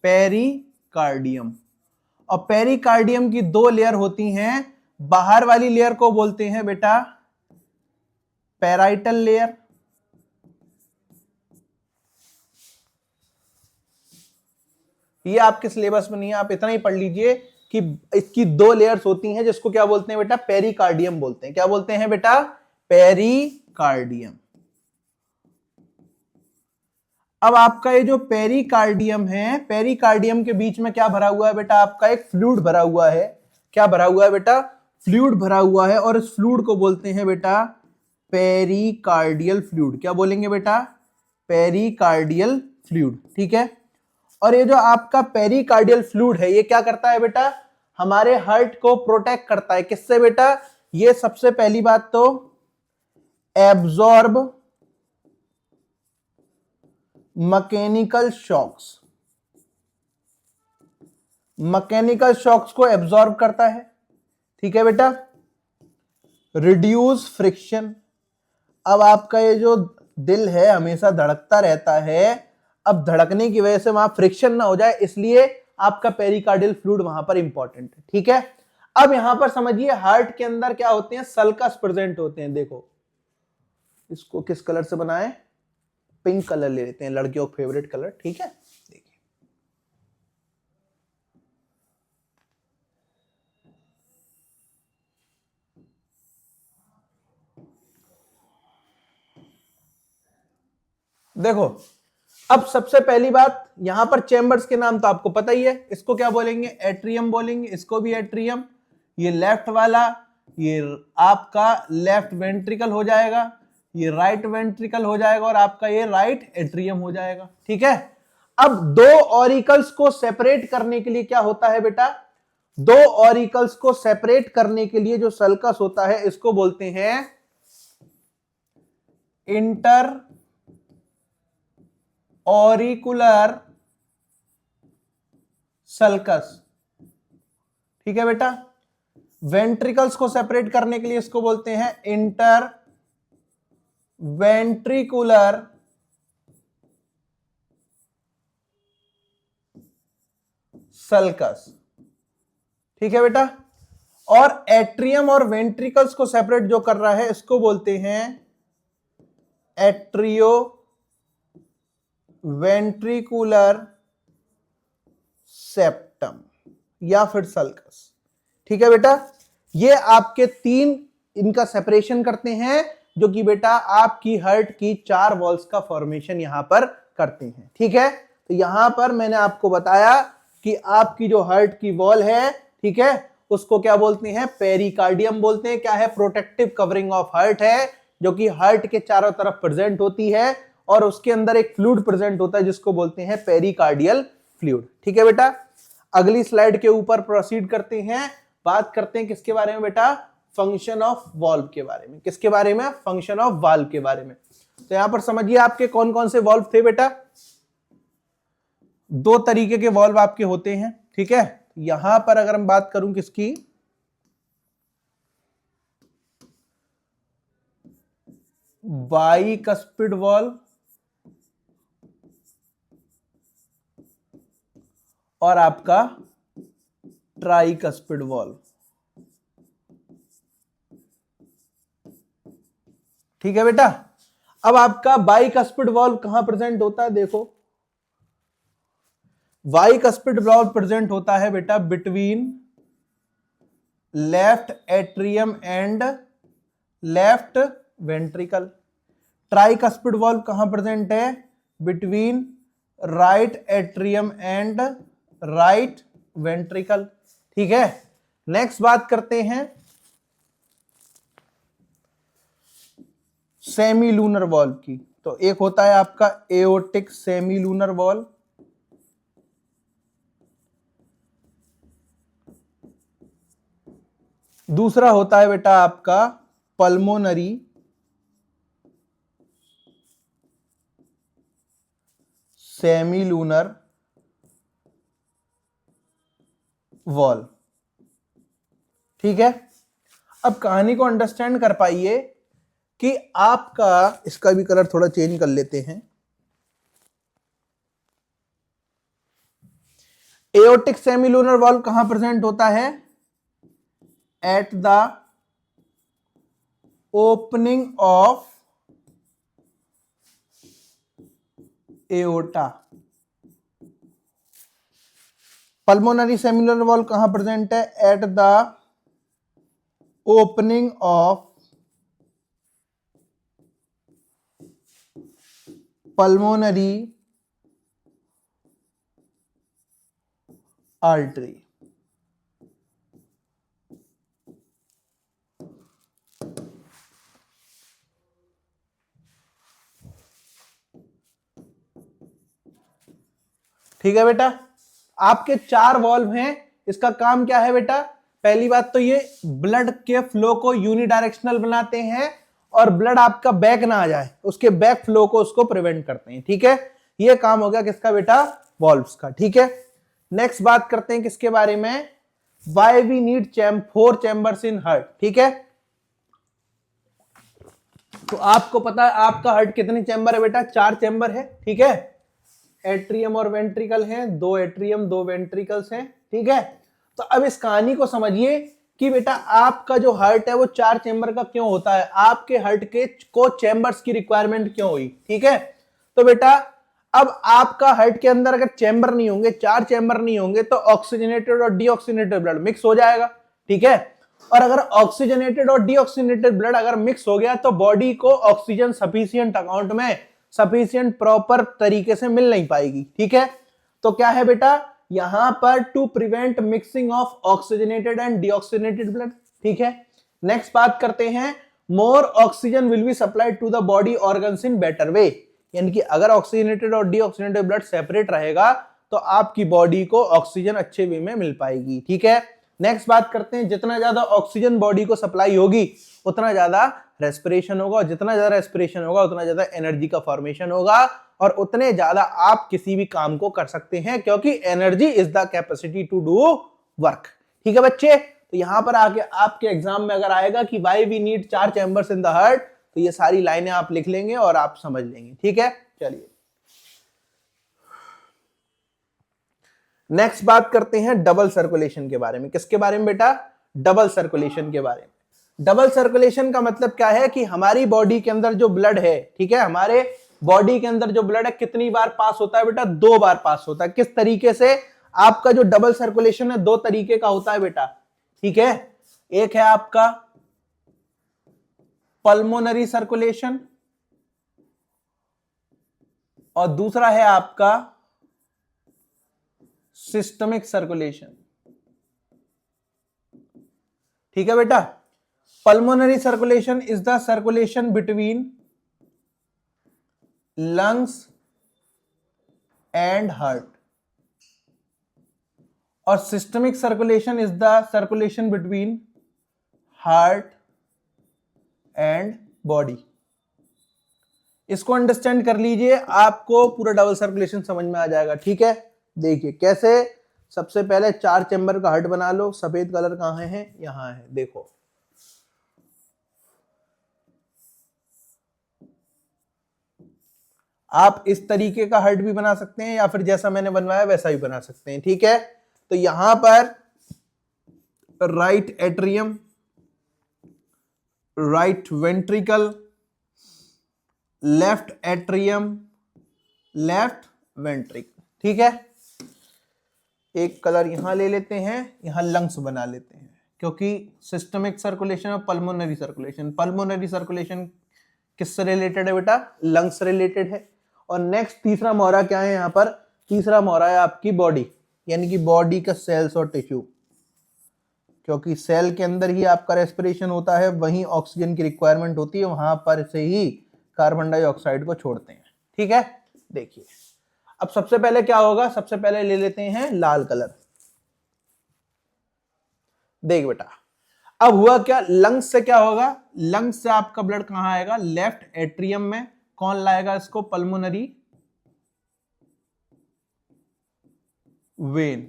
पेरिकार्डियम। और पेरिकार्डियम की दो लेयर होती हैं, बाहर वाली लेयर को बोलते हैं बेटा पैराइटल लेयर, ये आपके सिलेबस में नहीं है, आप इतना ही पढ़ लीजिए कि इसकी दो लेयर्स होती हैं जिसको क्या बोलते हैं बेटा, पेरिकार्डियम बोलते हैं। क्या बोलते हैं बेटा, पेरिकार्डियम। अब आपका ये जो पेरिकार्डियम है, पेरिकार्डियम के बीच में क्या भरा हुआ है बेटा, आपका एक फ्लूइड भरा हुआ है। क्या भरा हुआ है बेटा, फ्लूइड भरा हुआ है, और इस फ्लूइड को बोलते हैं बेटा पेरिकार्डियल फ्लूइड। क्या बोलेंगे बेटा, पेरिकार्डियल फ्लूइड, ठीक है। और ये जो आपका पेरिकार्डियल फ्लूइड है, ये क्या करता है बेटा, हमारे हार्ट को प्रोटेक्ट करता है। किससे बेटा, ये सबसे पहली बात तो absorb mechanical shocks, mechanical shocks को एब्जॉर्ब करता है, ठीक है बेटा। रिड्यूस फ्रिक्शन, अब आपका ये जो दिल है हमेशा धड़कता रहता है, अब धड़कने की वजह से वहां फ्रिक्शन ना हो जाए, इसलिए आपका पेरिकार्डियल फ्लूइड वहां पर इंपॉर्टेंट है, ठीक है। अब यहां पर समझिए हार्ट के अंदर क्या होते हैं, सल्कस प्रेजेंट होते हैं। देखो इसको किस कलर से बनाए, पिंक कलर ले लेते हैं, लड़कियों का फेवरेट कलर, ठीक है। देखिए देखो, अब सबसे पहली बात, यहां पर चेंबर्स के नाम तो आपको पता ही है, इसको क्या बोलेंगे, एट्रियम बोलेंगे, इसको भी एट्रियम। ये लेफ्ट वाला ये आपका लेफ्ट वेंट्रिकल हो जाएगा, ये राइट वेंट्रिकल हो जाएगा, और आपका ये राइट एट्रियम हो जाएगा, ठीक है। अब दो ऑरिकल्स को सेपरेट करने के लिए क्या होता है बेटा, दो ऑरिकल्स को सेपरेट करने के लिए जो सल्कस होता है इसको बोलते हैं इंटर ऑरिकुलर सल्कस, ठीक है बेटा। वेंट्रिकल्स को सेपरेट करने के लिए इसको बोलते हैं इंटर वेंट्रिकुलर सल्कस, ठीक है बेटा। और एट्रियम और वेंट्रिकल्स को सेपरेट जो कर रहा है इसको बोलते हैं एट्रियो वेंट्रिकुलर सेप्टम या फिर सल्कस, ठीक है बेटा। ये आपके तीन इनका सेपरेशन करते हैं, जो कि बेटा आपकी हार्ट की चार वॉल्स का फॉर्मेशन यहां पर करते हैं, ठीक है। तो यहां पर मैंने आपको बताया कि आपकी जो हार्ट की वॉल है, ठीक है, उसको क्या बोलते हैं, पेरिकार्डियम बोलते हैं। क्या है, प्रोटेक्टिव कवरिंग ऑफ हार्ट है, जो कि हार्ट के चारों तरफ प्रेजेंट होती है, और उसके अंदर एक फ्लूइड प्रेजेंट होता है जिसको बोलते हैं पेरिकार्डियल फ्लूइड, ठीक है बेटा। अगली स्लाइड के ऊपर प्रोसीड करते हैं, बात करते हैं किसके बारे में बेटा, फंक्शन ऑफ वाल्व के बारे में। किसके बारे में, फंक्शन ऑफ वाल्व के बारे में। तो यहां पर समझिए आपके कौन कौन से वाल्व थे बेटा, दो तरीके के वाल्व आपके होते हैं, ठीक है। यहां पर अगर हम बात करूं किसकी, बाइकस्पिड वॉल्व और आपका ट्राइकस्पिड वॉल्व। ठीक है बेटा। अब आपका बाइकस्पिड वॉल्व कहां प्रेजेंट होता है, देखो बाइकस्पिड वॉल्व प्रेजेंट होता है बेटा between left atrium and left ventricle. Tricuspid valve कहां प्रेजेंट है, between right atrium and right ventricle. ठीक है। नेक्स्ट बात करते हैं सेमी लूनर वॉल्व की। तो एक होता है आपका एओर्टिक सेमी लूनर वॉल्व, दूसरा होता है बेटा आपका पल्मोनरी सेमी लूनर वॉल्व। ठीक है। अब कहानी को अंडरस्टैंड कर पाइए कि आपका, इसका भी कलर थोड़ा चेंज कर लेते हैं। एओर्टिक सेमी लूनर वॉल्व कहां प्रेजेंट होता है, at the opening of aorta. Pulmonary semi lunar valve कहां प्रेजेंट है, at the opening of pulmonary artery. ठीक है बेटा। आपके 4 वॉल्व हैं। इसका काम क्या है बेटा, पहली बात तो ये ब्लड के फ्लो को यूनिडायरेक्शनल बनाते हैं और ब्लड आपका बैक ना आ जाए, उसके बैक फ्लो को उसको प्रिवेंट करते हैं। ठीक है। ये काम हो गया किसका बेटा, वॉल्व्स का। ठीक है। नेक्स्ट बात करते हैं किसके बारे में, why we need 4 chambers in heart. ठीक है। तो आपको पता है आपका हार्ट कितने चैम्बर है बेटा, 4 चैम्बर है। ठीक है। एट्रियम और वेंट्रिकल हैं, 2 एट्रियम 2 वेंट्रिकल्स हैं। ठीक है। तो अब इस कहानी को समझिए कि बेटा आपका जो हार्ट है वो 4 चैम्बर का क्यों होता है, आपके हार्ट के को चैम्बर्स की रिक्वायरमेंट क्यों हुई। ठीक है। तो बेटा अब आपका हार्ट के अंदर अगर चैम्बर नहीं होंगे, 4 चैम्बर नहीं होंगे, तो ऑक्सीजनेटेड और डीऑक्सीजनेटेड ब्लड मिक्स हो जाएगा। ठीक है। और अगर ऑक्सीजनेटेड और डीऑक्सीजनेटेड ब्लड अगर मिक्स हो गया तो बॉडी को ऑक्सीजन सफिशिएंट अमाउंट में, सफिशिएंट प्रॉपर तरीके से मिल नहीं पाएगी। ठीक है। तो क्या है बेटा, यहां पर to prevent mixing of oxygenated and deoxygenated blood. ठीक है। नेक्स्ट बात करते हैं, more oxygen will be supplied to the body organs in better way. यानी कि अगर ऑक्सीजनेटेड और डीऑक्सीजनेटेड ब्लड सेपरेट रहेगा तो आपकी बॉडी को ऑक्सीजन अच्छे वे में मिल पाएगी। ठीक है। नेक्स्ट बात करते हैं, जितना ज्यादा ऑक्सीजन बॉडी को सप्लाई होगी उतना ज्यादा रेस्पिरेशन होगा, और जितना ज्यादा रेस्पिरेशन होगा उतना ज्यादा एनर्जी का फॉर्मेशन होगा, और उतने ज्यादा आप किसी भी काम को कर सकते हैं, क्योंकि energy is the capacity to do work. ठीक है बच्चे। तो यहां पर आके आपके एग्जाम में अगर आएगा कि why we need 4 chambers in the heart, तो ये सारी लाइनें आप लिख लेंगे और आप समझ लेंगे। ठीक है। चलिए नेक्स्ट बात करते हैं डबल सर्कुलेशन के बारे में। किसके बारे में बेटा, डबल सर्कुलेशन के बारे में। डबल सर्कुलेशन का मतलब क्या है कि हमारी बॉडी के अंदर जो ब्लड है, ठीक है, हमारे बॉडी के अंदर जो ब्लड है कितनी बार पास होता है बेटा, 2 बार पास होता है। किस तरीके से, आपका जो डबल सर्कुलेशन है 2 तरीके का होता है बेटा। ठीक है। एक है आपका पल्मोनरी सर्कुलेशन और दूसरा है आपका सिस्टमिक सर्कुलेशन। ठीक है बेटा। Pulmonary circulation is the circulation between lungs and heart, और systemic circulation is the circulation between heart and body. इसको अंडरस्टैंड कर लीजिए, आपको पूरा डबल सर्कुलेशन समझ में आ जाएगा। ठीक है। देखिए कैसे, सबसे पहले 4 चैम्बर का हार्ट बना लो। सफेद कलर कहां है, यहां है, देखो आप इस तरीके का हार्ट भी बना सकते हैं या फिर जैसा मैंने बनवाया वैसा भी बना सकते हैं, ठीक है। तो यहां पर right atrium, right ventricle, left atrium, left ventricle, ठीक है। एक कलर यहां ले लेते हैं, यहां लंग्स बना लेते हैं, क्योंकि सिस्टमिक सर्कुलेशन और पल्मोनरी सर्कुलेशन, पल्मोनरी सर्कुलेशन किससे रिलेटेड है बेटा, लंग्स से रिलेटेड है। और नेक्स्ट तीसरा मोहरा क्या है यहाँ पर, तीसरा मोहरा है आपकी बॉडी, यानी कि बॉडी का सेल्स और टिश्यू, क्योंकि सेल के अंदर ही आपका रेस्पिरेशन होता है, वहीं ऑक्सीजन की रिक्वायरमेंट होती है, वहां पर से ही कार्बन डाइऑक्साइड को छोड़ते हैं, ठीक है। देखिए अब सबसे पहले क्या होगा, सबसे पहले ले लेते हैं लाल कलर। देख बेटा अब हुआ क्या, लंग्स से क्या होगा, लंग्स से आपका ब्लड कहां आएगा, लेफ्ट एट्रियम में। कौन लाएगा इसको, पल्मोनरी वेन,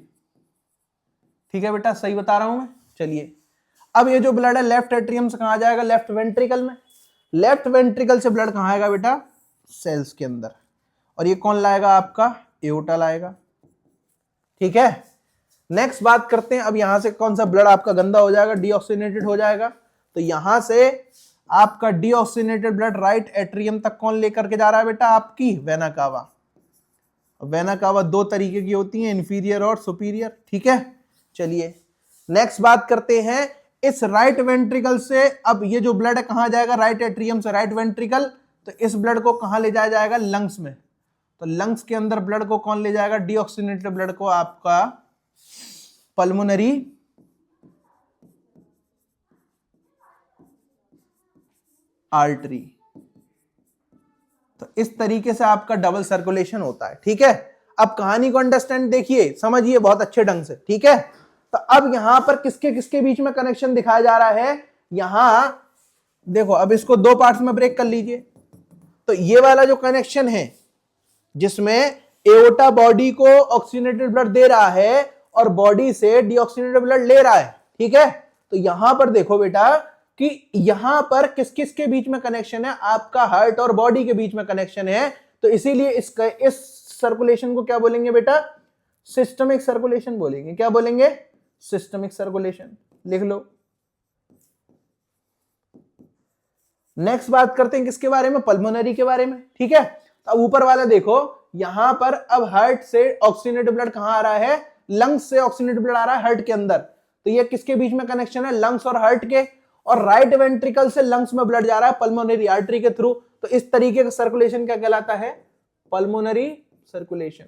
ठीक है बेटा, सही बता रहा हूं मैं। चलिए अब ये जो ब्लड है लेफ्ट एट्रियम से कहां जाएगा, लेफ्ट वेंट्रिकल में। लेफ्ट वेंट्रिकल से ब्लड कहां आएगा बेटा, सेल्स के अंदर। और ये कौन लाएगा, आपका एओर्टा लाएगा, ठीक है। नेक्स्ट बात करते हैं, अब यहां से कौन सा ब्लड आपका गंदा हो जाएगा, डीऑक्सीनेटेड हो जाएगा। तो यहां से आपका डीऑक्सीनेटेड ब्लड राइट एट्रियम तक कौन लेकर के जा रहा है बेटा, आपकी वेना कावा। वेना कावा दो तरीके की होती है, इंफीरियर और सुपीरियर, ठीक है। चलिए नेक्स्ट बात करते हैं, इस राइट वेंट्रिकल से अब ये जो ब्लड है कहां जाएगा, राइट एट्रियम से राइट वेंट्रिकल। तो इस ब्लड को कहां ले जाया जाएगा, लंग्स में। तो लंग्स के अंदर ब्लड को कौन ले जाएगा, डीऑक्सीनेटेड ब्लड को आपका पल्मोनरी आर्टरी। तो इस तरीके से आपका डबल सर्कुलेशन होता है, ठीक है। अब कहानी को अंडरस्टैंड देखिए, समझिए बहुत अच्छे ढंग से, ठीक है। तो अब यहां पर किसके किसके बीच में कनेक्शन दिखाया जा रहा है, यहां देखो, अब इसको दो पार्ट्स में ब्रेक कर लीजिए। तो ये वाला जो कनेक्शन है जिसमें एओर्टा बॉडी को ऑक्सीजनेटेड ब्लड दे रहा है और बॉडी से डीऑक्सीजनेटेड ब्लड ले रहा है, ठीक है। तो यहां पर देखो बेटा कि यहां पर किस किस के बीच में कनेक्शन है, आपका हार्ट और बॉडी के बीच में कनेक्शन है। तो इसीलिए इस सर्कुलेशन को क्या बोलेंगे बेटा, सिस्टमिक सर्कुलेशन बोलेंगे। क्या बोलेंगे, सिस्टमिक सर्कुलेशन, लिख लो। नेक्स्ट बात करते हैं किसके बारे में, पल्मोनरी के बारे में, ठीक है। तो अब ऊपर वाला देखो, यहां पर अब हार्ट से ऑक्सीजनेटेड ब्लड कहां आ रहा है, लंग्स से ऑक्सीजनेटेड ब्लड आ रहा है हार्ट के अंदर। तो ये किसके बीच में कनेक्शन है, लंग्स और हार्ट के। और राइट वेंट्रिकल से लंग्स में ब्लड जा रहा है पल्मोनरी आर्टरी के थ्रू। तो इस तरीके का सर्कुलेशन क्या कहलाता है, पल्मोनरी सर्कुलेशन।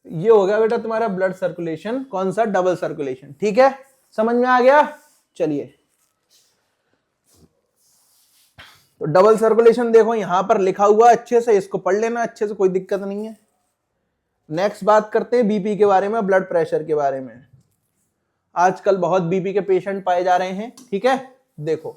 ये हो गया बेटा तुम्हारा ब्लड सर्कुलेशन, कौन सा, डबल सर्कुलेशन, ठीक है। समझ में आ गया। चलिए तो डबल सर्कुलेशन देखो यहां पर लिखा हुआ, अच्छे से इसको पढ़ लेना अच्छे से, कोई दिक्कत नहीं है। नेक्स्ट बात करते हैं बीपी के बारे में, ब्लड प्रेशर के बारे में। आजकल बहुत बीपी के पेशेंट पाए जा रहे हैं, ठीक है। देखो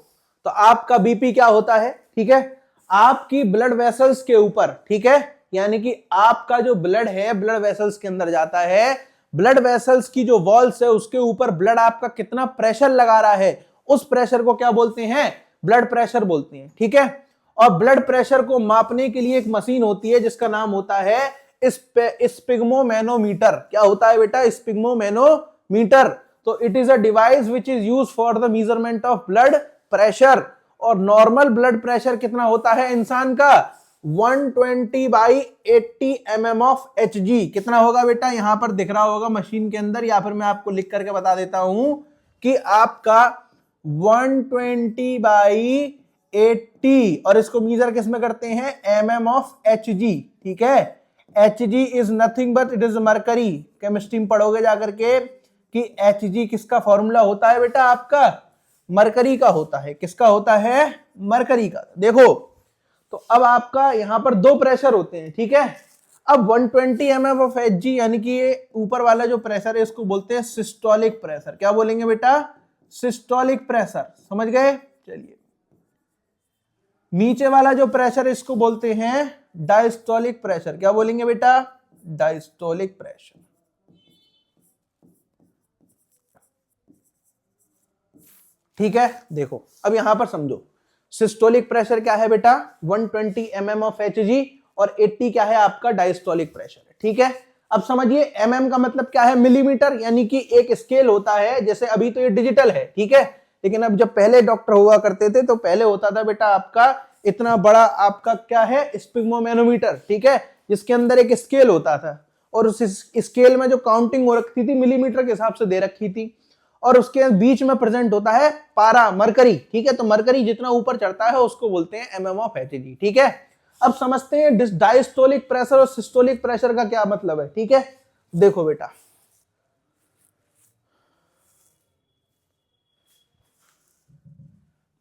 तो आपका बीपी क्या होता है, ठीक है, आपकी ब्लड वेसल्स के ऊपर, ठीक है, यानी कि आपका जो ब्लड है ब्लड वेसल्स के अंदर जाता है, ब्लड वेसल्स की जो वॉल्स है उसके ऊपर ब्लड आपका कितना प्रेशर लगा रहा है, उस प्रेशर को क्या बोलते हैं, ब्लड प्रेशर बोलते हैं, ठीक है। और ब्लड प्रेशर को मापने के लिए एक मशीन होती है जिसका नाम होता है स्पिग्मोमैनोमीटर। क्या होता है बेटा, स्पिग्मोमैनोमीटर। तो it is a device which is use for the measurement of blood pressure. और नॉर्मल ब्लड प्रेशर कितना होता है इंसान का, 120/80 mm ऑफ Hg। कितना होगा बेटा, यहां पर दिख रहा होगा मशीन के अंदर, या फिर मैं आपको लिख करके बता देता हूं कि आपका 120/80, और इसको मीजर किस में करते हैं, mm ऑफ Hg, ठीक है। Hg is nothing but it is mercury. Chemistry में पढ़ोगे जाकर के कि Hg किसका फॉर्मूला होता है बेटा, आपका मरकरी का होता है। किसका होता है, मरकरी का। देखो तो अब आपका यहां पर दो प्रेशर होते हैं, ठीक है। अब 120 mm ऑफ Hg यानी कि ये ऊपर वाला जो प्रेशर है इसको बोलते हैं सिस्टोलिक प्रेशर। क्या बोलेंगे बेटा, सिस्टोलिक प्रेशर, समझ गए। चलिए नीचे वाला जो प्रेशर है इसको बोलते हैं डायस्टोलिक प्रेशर। क्या बोलेंगे बेटा, डायस्टोलिक प्रेशर। ठीक है, देखो अब यहां पर समझो, सिस्टोलिक प्रेशर क्या है बेटा 120 mm ऑफ Hg और 80 क्या है आपका डायस्टोलिक प्रेशर है। ठीक है, अब समझिए mm का मतलब क्या है मिलीमीटर, यानी कि एक स्केल होता है, जैसे अभी तो ये डिजिटल है, ठीक है, लेकिन अब जब पहले डॉक्टर हुआ करते थे तो पहले होता था बेटा आपका इतना बड़ा आपका क्या है स्पिग्मोमेनोमीटर, ठीक है, जिसके अंदर एक स्केल होता था और उस स्केल में जो काउंटिंग हो रखी थी मिलीमीटर के हिसाब से दे रखी थी, और उसके बीच में प्रेजेंट होता है पारा मरकरी, ठीक है, तो मरकरी जितना ऊपर चढ़ता है उसको बोलते हैं mm ऑफ Hg। ठीक है, अब समझते हैं डायस्टोलिक प्रेशर और सिस्टोलिक प्रेशर का क्या मतलब है। ठीक है, देखो बेटा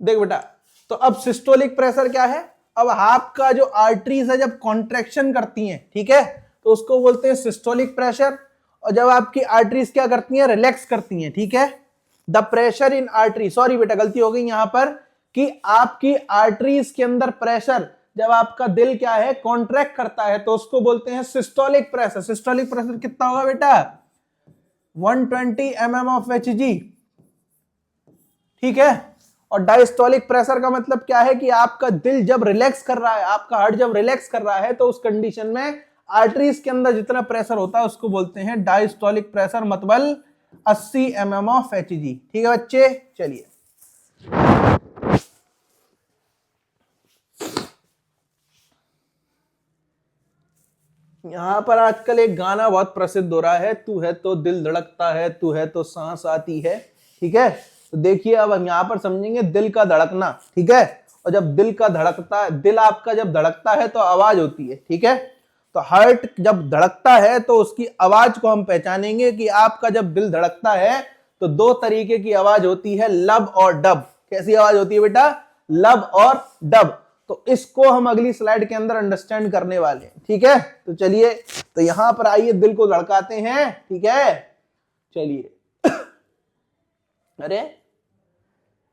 देख बेटा, तो अब सिस्टोलिक प्रेशर क्या है, अब आपका जो आर्टरीज है जब कॉन्ट्रैक्शन करती हैं, ठीक है, तो उसको बोलते हैं सिस्टोलिक प्रेशर, और जब आपकी आर्टरीज क्या करती हैं रिलैक्स करती हैं, ठीक है, the pressure in artery, sorry बेटा गलती हो गई यहां पर, कि आपकी आर्टरीज के अंदर प्रेशर जब आपका दिल क्या है कॉन्ट्रैक्ट करता है तो उसको बोलते हैं सिस्टोलिक प्रेशर। सिस्टोलिक प्रेशर कितना होगा बेटा 120 mm ऑफ Hg, ठीक है, और डायस्टोलिक प्रेशर का मतलब क्या है कि आपका दिल जब रिलैक्स कर रहा है, आपका हार्ट जब रिलैक्स कर रहा है, तो उस कंडीशन में आर्टरीज के अंदर जितना प्रेशर होता है उसको बोलते हैं डायस्टोलिक प्रेशर, मतलब 80 mm ऑफ Hg। ठीक है बच्चे, चलिए यहां पर आजकल एक गाना बहुत प्रसिद्ध हो रहा है, तू है तो दिल धड़कता है, तू है तो सांस आती है। ठीक है, तो देखिए अब हम यहां पर समझेंगे दिल का धड़कना, ठीक है, और जब दिल का धड़कता है, दिल आपका जब धड़कता है तो आवाज होती है, ठीक है, तो हार्ट जब धड़कता है तो उसकी आवाज को हम पहचानेंगे कि आपका जब दिल धड़कता है तो दो तरीके की आवाज होती है, लब और डब। कैसी आवाज होती है बेटा, लब और डब, तो इसको हम अगली स्लाइड के अंदर अंडरस्टैंड करने वाले हैं। ठीक है, तो चलिए, तो यहां पर आइए दिल को धड़काते हैं, ठीक है, चलिए अरे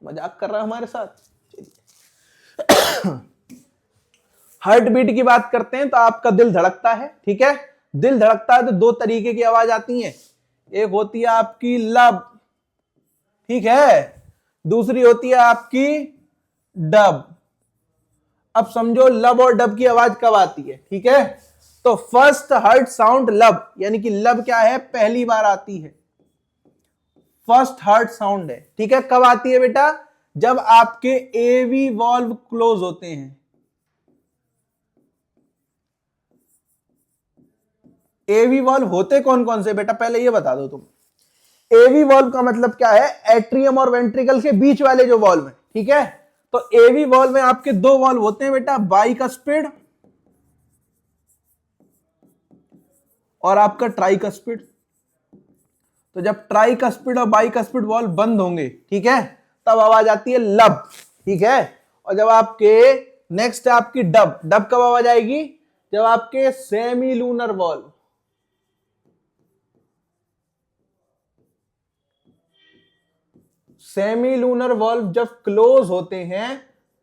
मजाक कर रहा है हमारे साथ, चलिए हार्ट बीट की बात करते हैं, तो आपका दिल धड़कता है, ठीक है, दिल धड़कता है तो दो तरीके की आवाज आती है, एक होती है आपकी लब, ठीक है, दूसरी होती है आपकी डब। अब समझो लब और डब की आवाज कब आती है, ठीक है, तो फर्स्ट हार्ट साउंड लब, यानी कि लब क्या है पहली बार आती है, फर्स्ट हार्ट साउंड है, ठीक है, कब आती है बेटा, जब आपके एवी वॉल्व क्लोज होते हैं। एवी वॉल्व होते कौन कौन से बेटा, पहले ये बता दो तुम। एवी वॉल्व का मतलब क्या है, एट्रियम और वेंट्रिकल के बीच वाले जो वॉल्व है, ठीक है, तो एवी वॉल्व में आपके दो वॉल्व होते हैं बेटा, बाइकस्पिड और आपका ट्राइकस्पिड। तो जब ट्राइकस्पिड और बाइकस्पिड वॉल्व बंद होंगे, ठीक है, तब आवाज आती है लब, ठीक है, और जब आपके नेक्स्ट है आपकी डब, डब कब आवाज आएगी, जब आपके semi lunar valve, semi lunar valve जब क्लोज होते हैं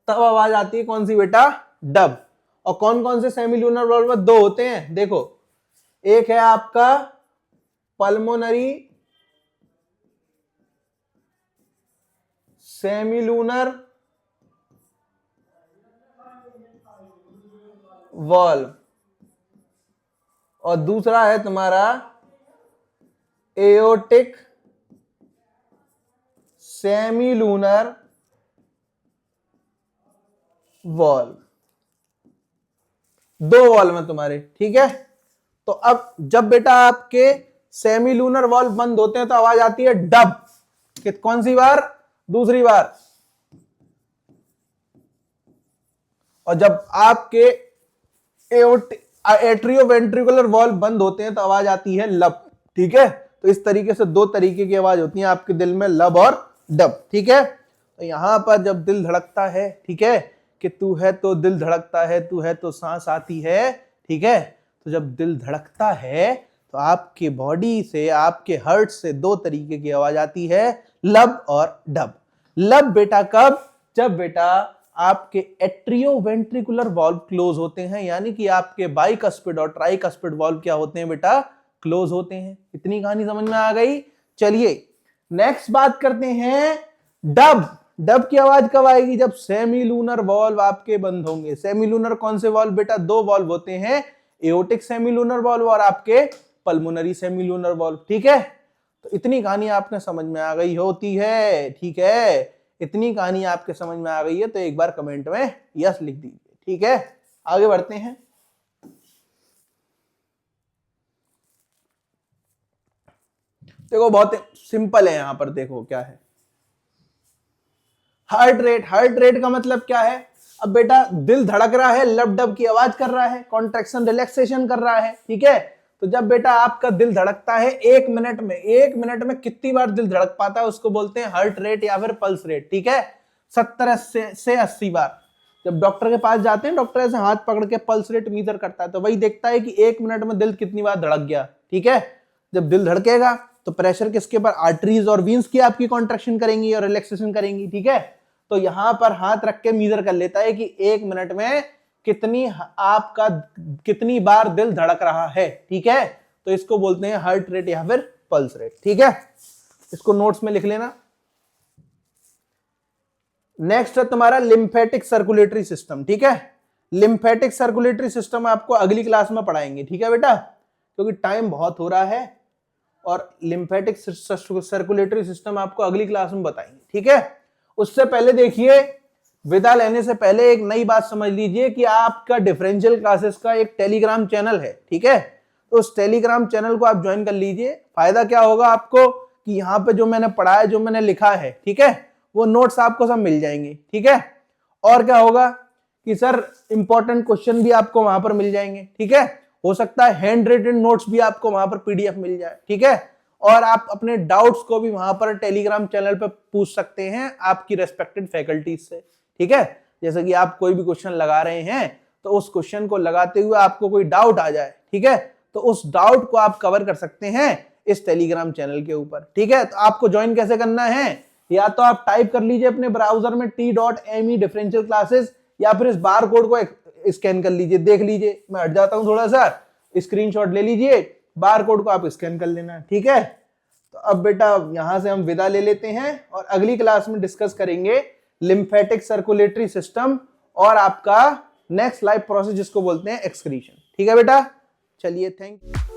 तब आवाज आती है कौन सी बेटा, डब। और कौन कौन से सेमी लूनर वॉल्व दो होते हैं, देखो एक है आपका पल्मोनरी सेमी लूनर वॉल्व और दूसरा है तुम्हारा एओर्टिक सेमी लूनर वॉल्व, दो वॉल्व में तुम्हारे, ठीक है। तो अब जब बेटा आपके सेमी लूनर वॉल्व बंद होते हैं तो आवाज आती है डब, कि कौन सी बार, दूसरी बार, और जब आपके एट्रियो वेंट्रिकुलर वॉल्व बंद होते हैं तो आवाज आती है लब, ठीक है। तो इस तरीके से दो तरीके की आवाज होती है आपके दिल में, लब और डब, ठीक है। तो यहां पर जब दिल धड़कता है, ठीक है, कि तू है तो दिल धड़कता है, तू है तो सांस आती है, ठीक है, तो जब दिल धड़कता है तो आपके बॉडी से, आपके हार्ट से दो तरीके की आवाज आती है, लब और डब। लब बेटा कब, जब बेटा आपके एट्रियो वेंट्रिकुलर वॉल्व क्लोज होते हैं, यानी कि आपके बाइकस्पिड और ट्राइकस्पिड वॉल्व क्या होते हैं बेटा, क्लोज होते हैं। इतनी कहानी समझ में आ गई। चलिए नेक्स्ट बात करते हैं डब, डब की आवाज कब आएगी? जब सेमी लूनर वॉल्व आपके बंद होंगे। सेमी लूनर कौन से वॉल्व बेटा? दो वॉल्व होते हैं, एओर्टिक सेमी लूनर वॉल्व और आपके पल्मोनरी सेमी लूनर वॉल्व। ठीक है, तो इतनी कहानी आपने समझ में आ गई होती है। ठीक है, इतनी कहानी आपके समझ में आ गई है तो एक बार कमेंट में यस लिख दीजिए। ठीक है, आगे बढ़ते हैं। देखो बहुत सिंपल है, यहां पर देखो क्या है, हार्ट रेट। हार्ट रेट का मतलब क्या है? अब बेटा दिल धड़क रहा है, लब डब की आवाज कर रहा है, कॉन्ट्रैक्शन रिलैक्सेशन कर रहा है। ठीक है, तो जब बेटा आपका दिल धड़कता है 1 मिनट में, 1 मिनट में कितनी बार दिल धड़क पाता है उसको बोलते हैं हार्ट रेट या फिर पल्स रेट। ठीक है, 70 से 80 बार। जब डॉक्टर के पास जाते हैं, डॉक्टर ऐसे हाथ पकड़ के पल्स रेट मीजर करता है, तो वही देखता है कि 1 मिनट में दिल कितनी बार धड़क गया। ठीक है, जब दिल धड़केगा तो प्रेशर किसके पर? आर्टरीज और वीन्स की आपकी कॉन्ट्रैक्शन करेंगी और रिलैक्सेशन करेंगी। ठीक है, तो यहां पर हाथ रख के मीजर कर लेता है कि 1 मिनट में कितनी बार दिल धड़क रहा है। ठीक है, तो इसको बोलते हैं हार्ट रेट या फिर पल्स रेट। ठीक है, इसको नोट्स में लिख लेना। नेक्स्ट है तुम्हारा लिम्फेटिक सर्कुलेटरी सिस्टम। ठीक है, लिम्फेटिक सर्कुलेटरी सिस्टम आपको अगली क्लास में पढ़ाएंगे। ठीक है बेटा, क्योंकि टाइम बहुत हो रहा है और लिम्फेटिक सर्कुलेटरी सिस्टम आपको अगली क्लास में बताएंगे। ठीक है, उससे पहले देखिए, विदा लेने से पहले एक नई बात समझ लीजिए कि आपका डिफरेंशियल क्लासेस का एक टेलीग्राम चैनल है। ठीक है, तो उस टेलीग्राम चैनल को आप ज्वाइन कर लीजिए। फायदा क्या होगा आपको कि यहाँ पे जो मैंने पढ़ा है, जो मैंने लिखा है, ठीक है, वो नोट्स आपको सब मिल जाएंगे। ठीक है, और क्या होगा कि सर इंपॉर्टेंट क्वेश्चन भी आपको वहां पर मिल जाएंगे। ठीक है, हो सकता है हैंड रिटन नोट्स भी आपको वहां पर पीडीएफ मिल जाए। ठीक है, और आप अपने डाउट्स को भी वहां पर टेलीग्राम चैनल पर पूछ सकते हैं आपकी रेस्पेक्टेड फैकल्टीज से। ठीक है, जैसे कि आप कोई भी क्वेश्चन लगा रहे हैं तो उस क्वेश्चन को लगाते हुए आपको कोई डाउट आ जाए, ठीक है, तो उस डाउट को आप कवर कर सकते हैं इस टेलीग्राम चैनल के ऊपर। ठीक है, तो आपको ज्वाइन कैसे करना है? या तो आप टाइप कर लीजिए अपने ब्राउजर में t.me डिफरेंशियल क्लासेस, या फिर इस बार कोड को स्कैन कर लीजिए। देख लीजिए, मैं हट जाता हूं थोड़ा सा, स्क्रीनशॉट ले लीजिए, बार कोड को आप स्कैन कर लेना। ठीक है, तो अब बेटा यहां से हम विदा ले लेते हैं और अगली क्लास में डिस्कस करेंगे लिम्फेटिक सर्कुलेटरी सिस्टम और आपका नेक्स्ट लाइफ प्रोसेस जिसको बोलते हैं एक्सक्रीशन। ठीक है बेटा, चलिए, थैंक यू।